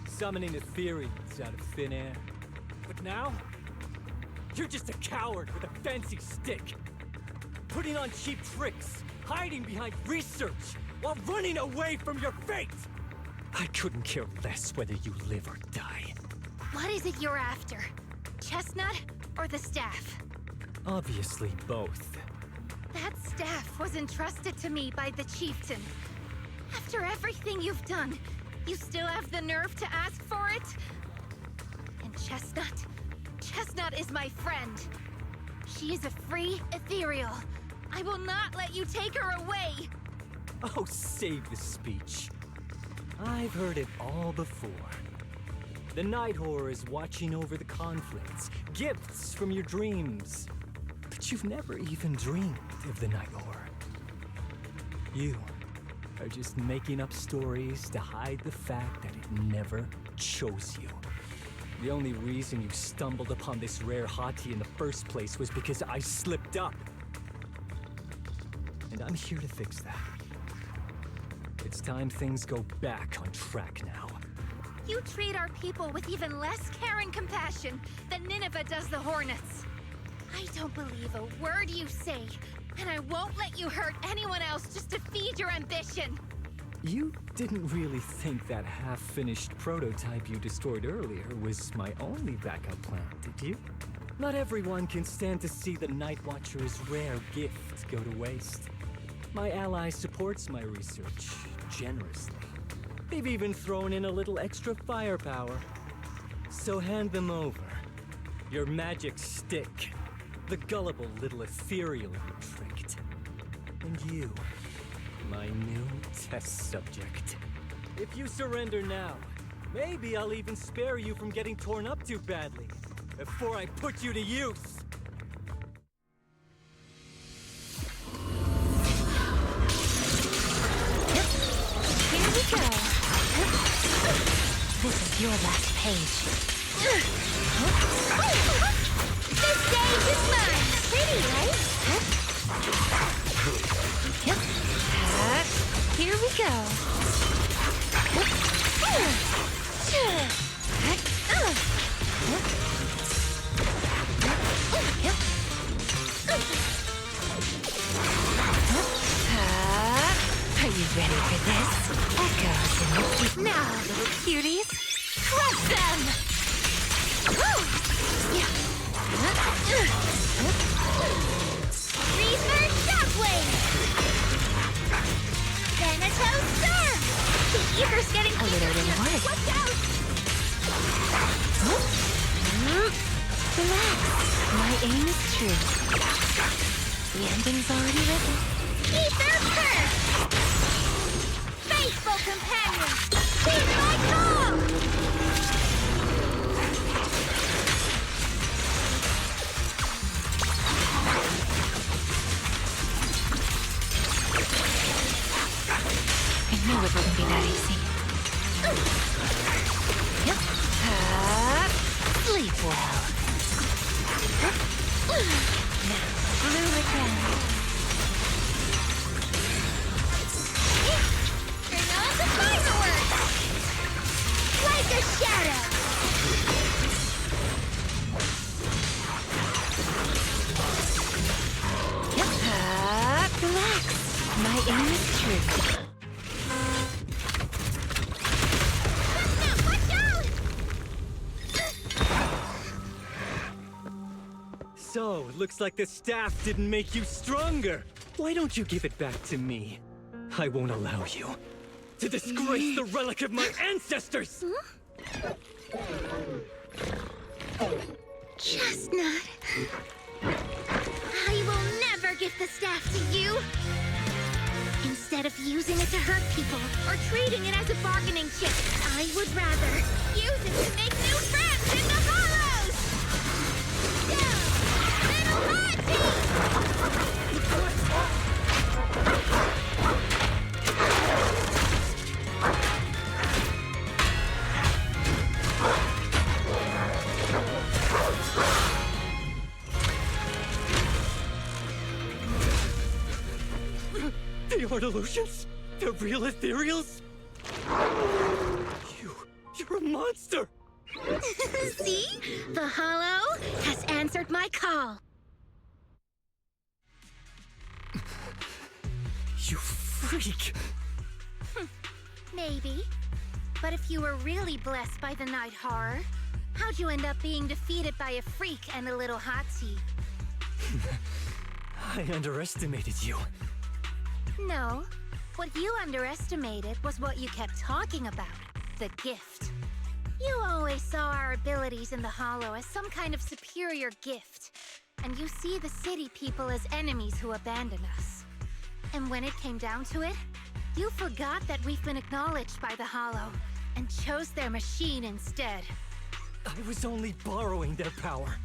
F: summoning Ethereals out of thin air. But now, you're just a coward with a fancy stick, putting on cheap tricks, hiding behind research, while running away from your fate! I couldn't care less whether you live or die.
B: What is it you're after? Chestnut or the staff?
F: Obviously both.
B: That staff was entrusted to me by the chieftain. After everything you've done, you still have the nerve to ask for it? And Chestnut? Chestnut is my friend. She is a free ethereal. I will not let you take her away!
F: Oh, save the speech. I've heard it all before. The Night Horror is watching over the conflicts, gifts from your dreams. But you've never even dreamed of the Night Horror. You are just making up stories to hide the fact that it never chose you. The only reason you stumbled upon this rare hottie in the first place was because I slipped up. And I'm here to fix that. It's time things go back on track now.
B: You treat our people with even less care and compassion than Nineveh does the Hornets. I don't believe a word you say, and I won't let you hurt anyone else just to feed your ambition.
F: You didn't really think that half-finished prototype you destroyed earlier was my only backup plan, did you? Not everyone can stand to see the Night Watcher's rare gift go to waste. My ally supports my research generously. They've even thrown in a little extra firepower. So hand them over. Your magic stick. The gullible little ethereal you tricked. And you, my new test subject. If you surrender now, maybe I'll even spare you from getting torn up too badly before I put you to use.
B: Here we go.
D: This is your last page.
B: This stage is mine. Pretty, right? Here we go.
D: Are you ready for this? Echoes in the deep.
B: Now, little cuties, crush them! Reverse shockwave! Thanatos storm! The ether's getting
D: A little reward.
B: Watch out!
D: Relax. My aim is true. The ending's already written.
B: Ether curse! Faithful companions, heed my call!
D: I knew it wouldn't be that easy. Sleep well. Now, blue again.
B: Bring on the fireworks! Like a shadow!
D: Relax. My aim is true.
B: Watch out!
F: So, looks like the staff didn't make you stronger. Why don't you give it back to me? I won't allow you to disgrace the relic of my ancestors!
B: Chestnut. I will never give the staff to you. Instead of using it to hurt people or treating it as a bargaining chip, I would rather use it to make new friends in the hollows. Little
F: They aren't illusions? They're real ethereals? You're a monster!
B: See? The hollow has answered my call.
F: You freak!
B: Maybe. But if you were really blessed by the night horror, how'd you end up being defeated by a freak and a little hot tea?
F: I underestimated you.
B: No. What you underestimated was what you kept talking about. The gift. You always saw our abilities in the Hollow as some kind of superior gift. And you see the city people as enemies who abandon us. And when it came down to it, you forgot that we've been acknowledged by the Hollow and chose their machine instead.
F: I was only borrowing their power.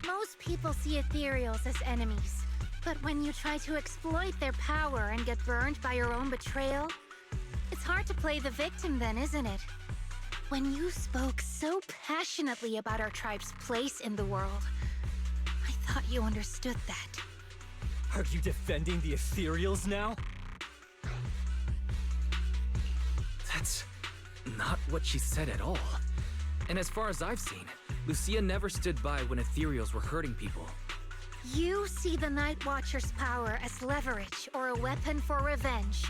B: Most people see ethereals as enemies, but when you try to exploit their power and get burned by your own betrayal, it's hard to play the victim then, isn't it? When you spoke so passionately about our tribe's place in the world, I thought you understood that.
F: Are you defending the ethereals now?
C: That's not what she said at all. And as far as I've seen, Lucia never stood by when ethereals were hurting people.
B: You see the Night Watcher's power as leverage or a weapon for revenge.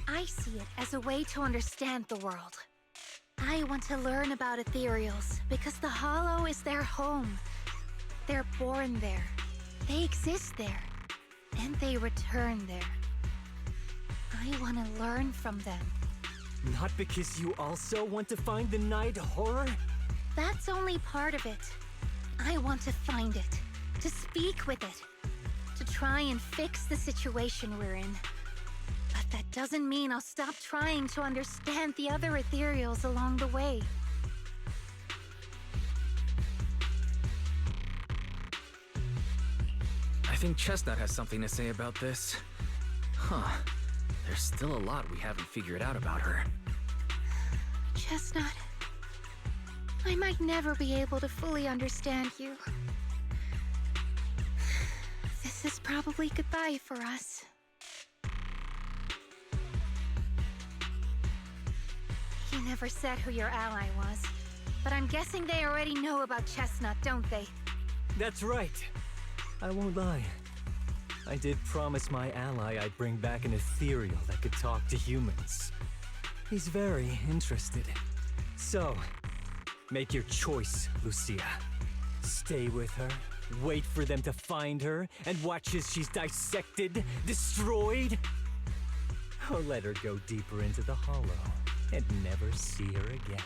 B: I see it as a way to understand the world. I want to learn about ethereals because the Hollow is their home. They're born there. They exist there. And they return there. I want to learn from them.
F: Not because you also want to find the night horror?
B: That's only part of it. I want to find it, to speak with it, to try and fix the situation we're in. But that doesn't mean I'll stop trying to understand the other ethereals along the way.
C: I think Chestnut has something to say about this. Huh. There's still a lot we haven't figured out about her.
B: Chestnut, I might never be able to fully understand you. This is probably goodbye for us. You never said who your ally was, but I'm guessing they already know about Chestnut, don't they?
F: That's right. I won't lie. I did promise my ally I'd bring back an ethereal that could talk to humans. He's very interested. So, make your choice, Lucia. Stay with her, wait for them to find her, and watch as she's dissected, destroyed? Or let her go deeper into the Hollow and never see her again.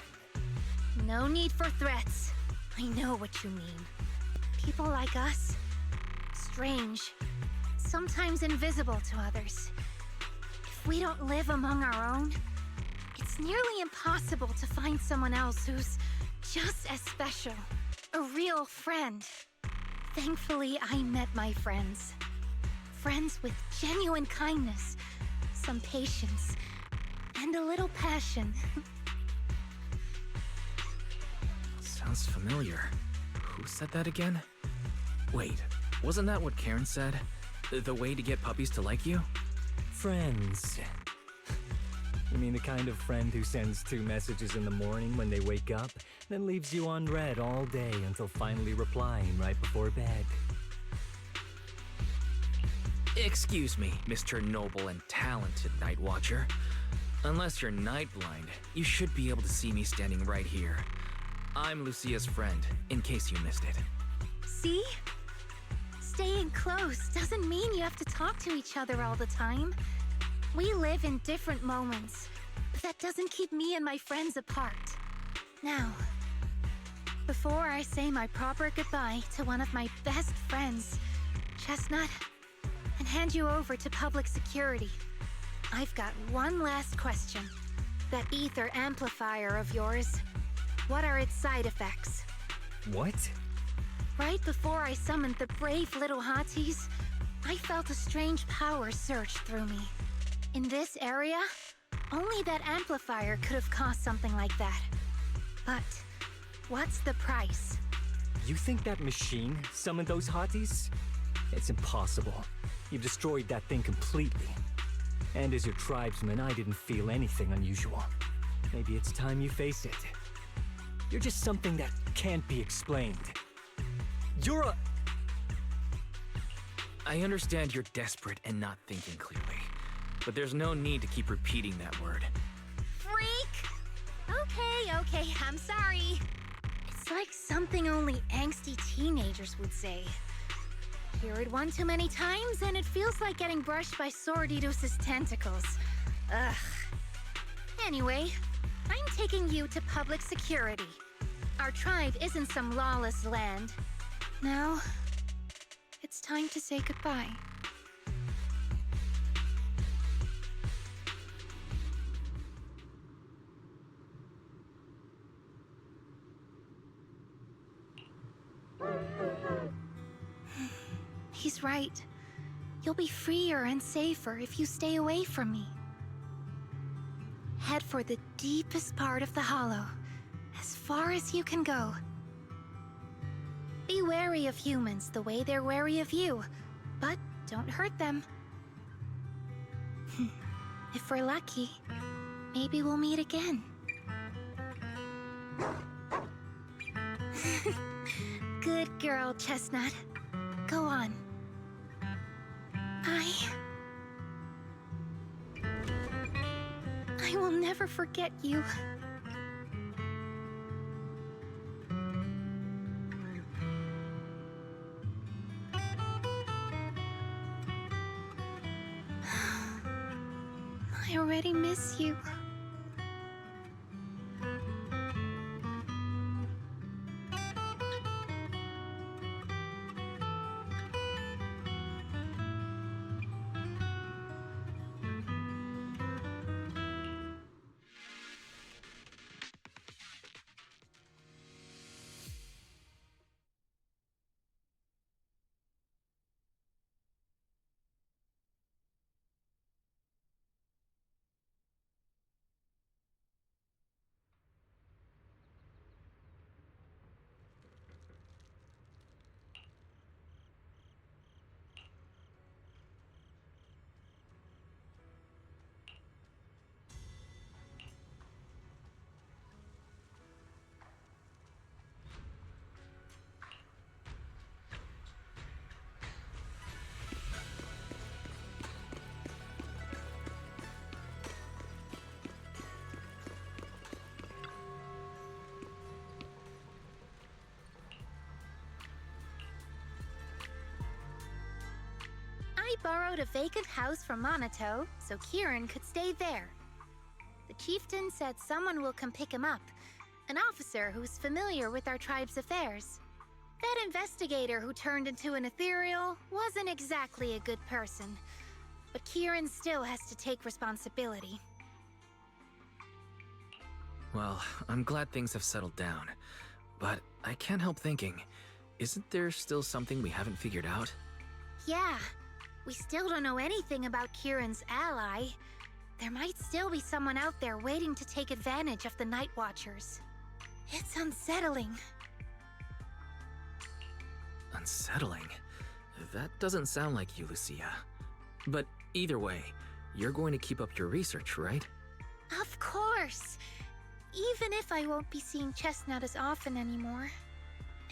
B: No need for threats. I know what you mean. People like us, strange, sometimes invisible to others. If we don't live among our own, it's nearly impossible to find someone else who's just as special, a real friend. Thankfully, I met my friends. Friends with genuine kindness, some patience, and a little passion.
C: Sounds familiar. Who said that again? Wait, wasn't that what Karen said? The way to get puppies to like you?
F: Friends. You mean the kind of friend who sends 2 messages in the morning when they wake up, then leaves you unread all day until finally replying right before bed?
C: Excuse me, Mr. Noble and talented Night Watcher. Unless you're night blind, you should be able to see me standing right here. I'm Lucia's friend, in case you missed it.
B: See? Staying close doesn't mean you have to talk to each other all the time. We live in different moments, but that doesn't keep me and my friends apart. Now, before I say my proper goodbye to one of my best friends, Chestnut, and hand you over to public security, I've got one last question. That ether amplifier of yours, what are its side effects?
F: What?
B: Right before I summoned the brave little hotties, I felt a strange power surge through me. In this area, only that amplifier could have caused something like that. But what's the price?
F: You think that machine summoned those hotties? It's impossible. You've destroyed that thing completely. And as your tribesman, I didn't feel anything unusual. Maybe it's time you face it. You're just something that can't be explained. You're a...
C: I understand you're desperate and not thinking clearly, but there's no need to keep repeating that word.
B: Freak! I'm sorry. It's like something only angsty teenagers would say. Hear it one too many times, and it feels like getting brushed by Sordidus's tentacles. Ugh. Anyway, I'm taking you to public security. Our tribe isn't some lawless land. Now, it's time to say goodbye. He's right. You'll be freer and safer if you stay away from me. Head for the deepest part of the hollow, as far as you can go. Be wary of humans the way they're wary of you, but don't hurt them. If we're lucky, maybe we'll meet again. Good girl, Chestnut. Go on. I will never forget you. I already miss you. I borrowed a vacant house from Monato so Kieran could stay there. The chieftain said someone will come pick him up, an officer who's familiar with our tribe's affairs. That investigator who turned into an ethereal wasn't exactly a good person, but Kieran still has to take responsibility.
C: Well, I'm glad things have settled down. But I can't help thinking, isn't there still something we haven't figured out?
B: Yeah, we still don't know anything about Kieran's ally. There might still be someone out there waiting to take advantage of the Night Watchers. It's unsettling.
C: Unsettling? That doesn't sound like you, Lucia. But either way, you're going to keep up your research, right?
B: Of course! Even if I won't be seeing Chestnut as often anymore.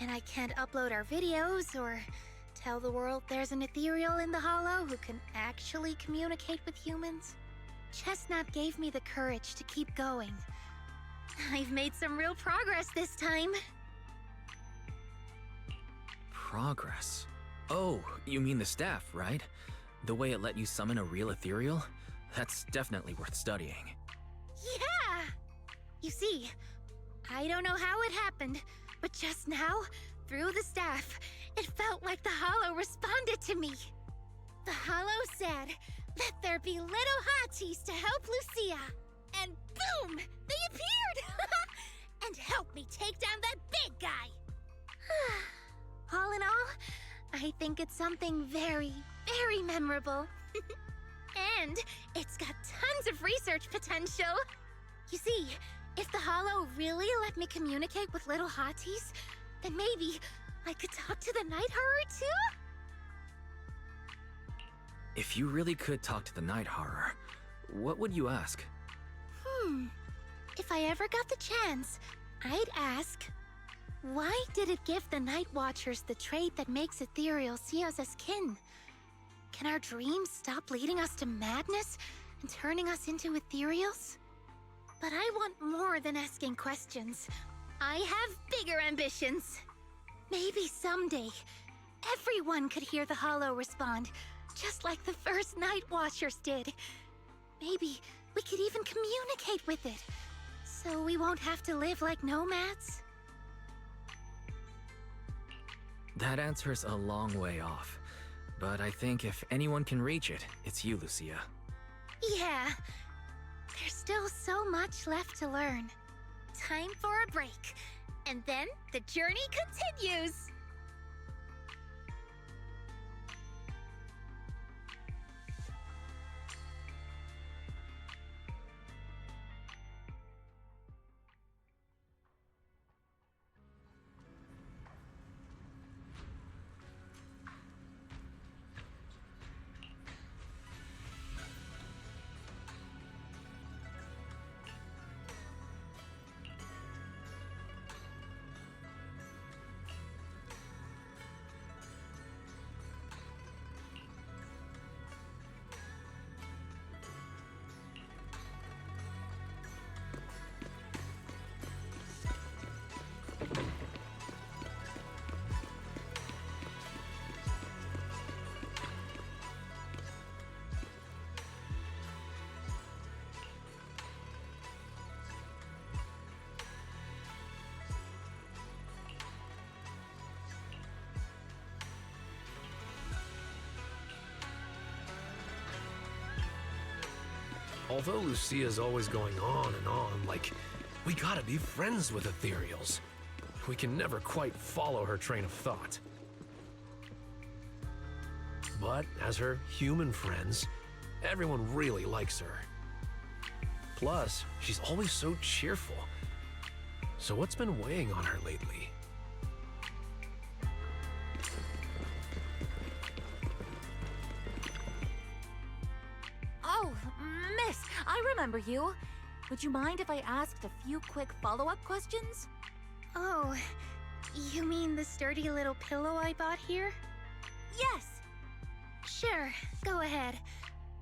B: And I can't upload our videos or tell the world there's an ethereal in the Hollow who can actually communicate with humans. Chestnut gave me the courage to keep going. I've made some real progress this time.
C: Progress? Oh, you mean the staff, right? The way it let you summon a real ethereal? That's definitely worth studying.
B: Yeah! You see, I don't know how it happened, but just now, through the staff, it felt like the Hollow responded to me. The Hollow said, "Let there be little hotties to help Lucia." And boom! They appeared! And helped me take down that big guy! All in all, I think it's something very, very memorable. And it's got tons of research potential. You see, if the Hollow really let me communicate with little hotties, then maybe I could talk to the Night Horror too?
C: If you really could talk to the Night Horror, what would you ask?
B: If I ever got the chance, I'd ask, why did it give the Night Watchers the trait that makes ethereal see us as kin? Can our dreams stop leading us to madness and turning us into ethereals? But I want more than asking questions. I have bigger ambitions. Maybe someday, everyone could hear the Hollow respond, just like the first Night Watchers did. Maybe we could even communicate with it, so we won't have to live like nomads.
C: That answer's a long way off. But I think if anyone can reach it, it's you, Lucia.
B: Yeah, there's still so much left to learn. Time for a break, and then the journey continues!
G: Although Lucia's always going on and on, like, we gotta be friends with ethereals. We can never quite follow her train of thought. But as her human friends, everyone really likes her. Plus, she's always so cheerful. So what's been weighing on her lately?
D: Oh, miss, I remember you. Would you mind if I asked a few quick follow-up questions?
B: Oh, you mean the sturdy little pillow I bought here?
D: Yes.
B: Sure, go ahead.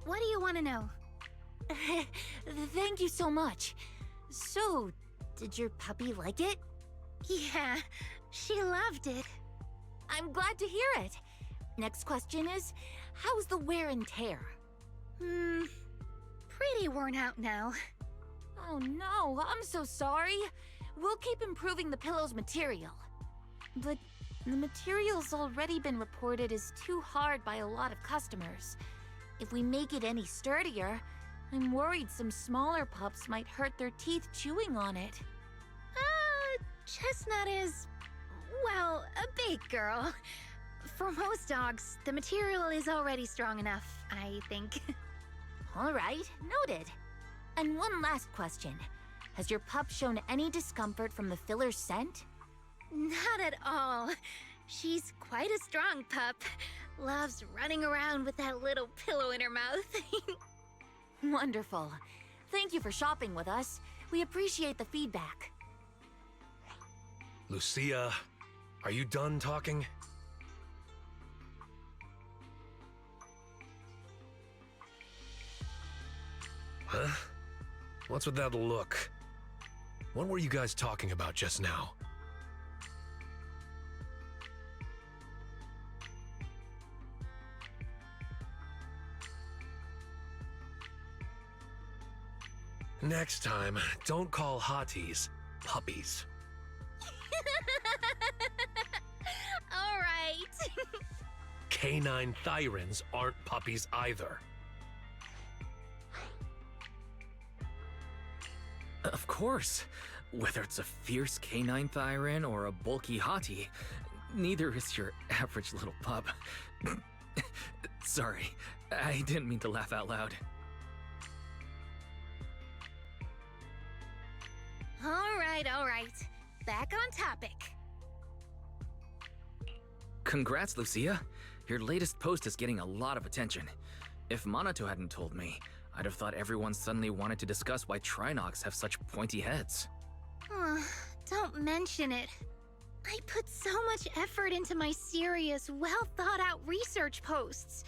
B: What do you want to know?
D: Thank you so much. So, did your puppy like it?
B: Yeah, she loved it.
D: I'm glad to hear it. Next question is, how's the wear and tear?
B: Pretty worn out now.
D: Oh no, I'm so sorry. We'll keep improving the pillow's material. But the material's already been reported as too hard by a lot of customers. If we make it any sturdier, I'm worried some smaller pups might hurt their teeth chewing on it.
B: Chestnut is, well, a big girl. For most dogs, the material is already strong enough, I think.
D: All right, noted. And one last question. Has your pup shown any discomfort from the filler's scent?
B: Not at all. She's quite a strong pup. Loves running around with that little pillow in her mouth.
D: Wonderful. Thank you for shopping with us. We appreciate the feedback.
G: Lucia, are you done talking? Huh? What's with that look? What were you guys talking about just now? Next time, don't call hotties puppies.
B: All right.
G: Canine thyrans aren't puppies either.
C: Of course. Whether it's a fierce canine thyran or a bulky hottie, neither is your average little pup. Sorry, I didn't mean to laugh out loud.
B: All right. Back on topic.
C: Congrats, Lucia. Your latest post is getting a lot of attention. If Monato hadn't told me, I'd have thought everyone suddenly wanted to discuss why Trinocs have such pointy heads.
B: Don't mention it. I put so much effort into my serious, well-thought-out research posts.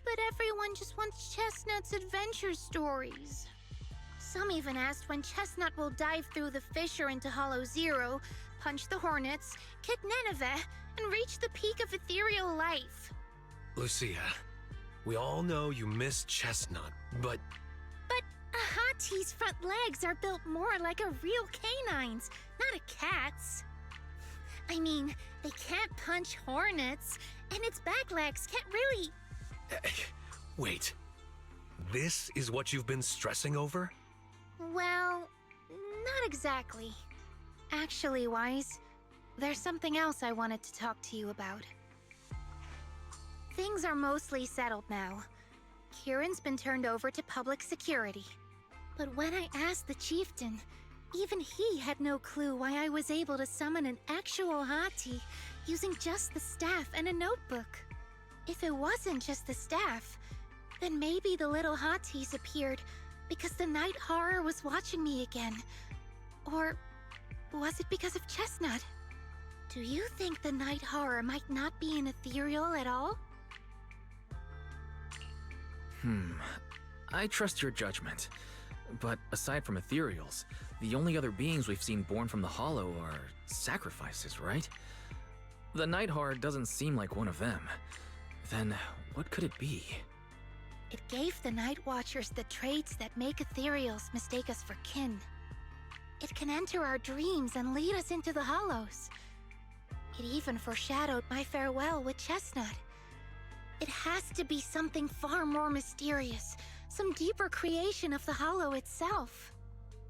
B: But everyone just wants Chestnut's adventure stories. Some even asked when Chestnut will dive through the fissure into Hollow Zero, punch the Hornets, kick Nineveh, and reach the peak of ethereal life.
G: Lucia, we all know you miss Chestnut, but
B: But a Hati's front legs are built more like a real canine's, not a cat's. I mean, they can't punch Hornets, and its back legs can't really...
G: wait. This is what you've been stressing over?
B: Well, not exactly. Actually, Wise, there's something else I wanted to talk to you about. Things are mostly settled now. Kieran's been turned over to public security. But when I asked the chieftain, even he had no clue why I was able to summon an actual Hati using just the staff and a notebook. If it wasn't just the staff, then maybe the little Hatis appeared because the night horror was watching me again. Or was it because of Chestnut? Do you think the night horror might not be an ethereal at all?
C: I trust your judgment. But aside from ethereals, the only other beings we've seen born from the Hollow are sacrifices, right? The Night Horror doesn't seem like one of them. Then what could it be?
B: It gave the Night Watchers the traits that make ethereals mistake us for kin. It can enter our dreams and lead us into the Hollows. It even foreshadowed my farewell with Chestnut. It has to be something far more mysterious, some deeper creation of the Hollow itself.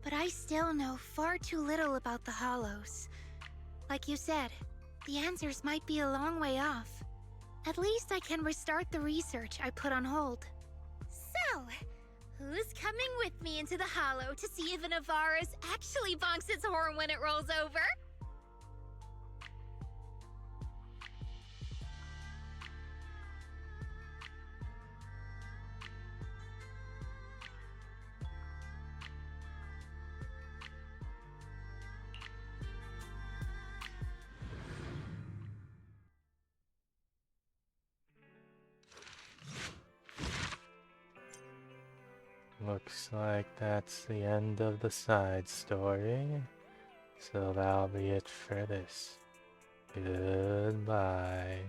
B: But I still know far too little about the Hollows. Like you said, the answers might be a long way off. At least I can restart the research I put on hold. So, who's coming with me into the Hollow to see if an Avaris actually bonks its horn when it rolls over?
A: Looks like that's the end of the side story. So that'll be it for this. Goodbye.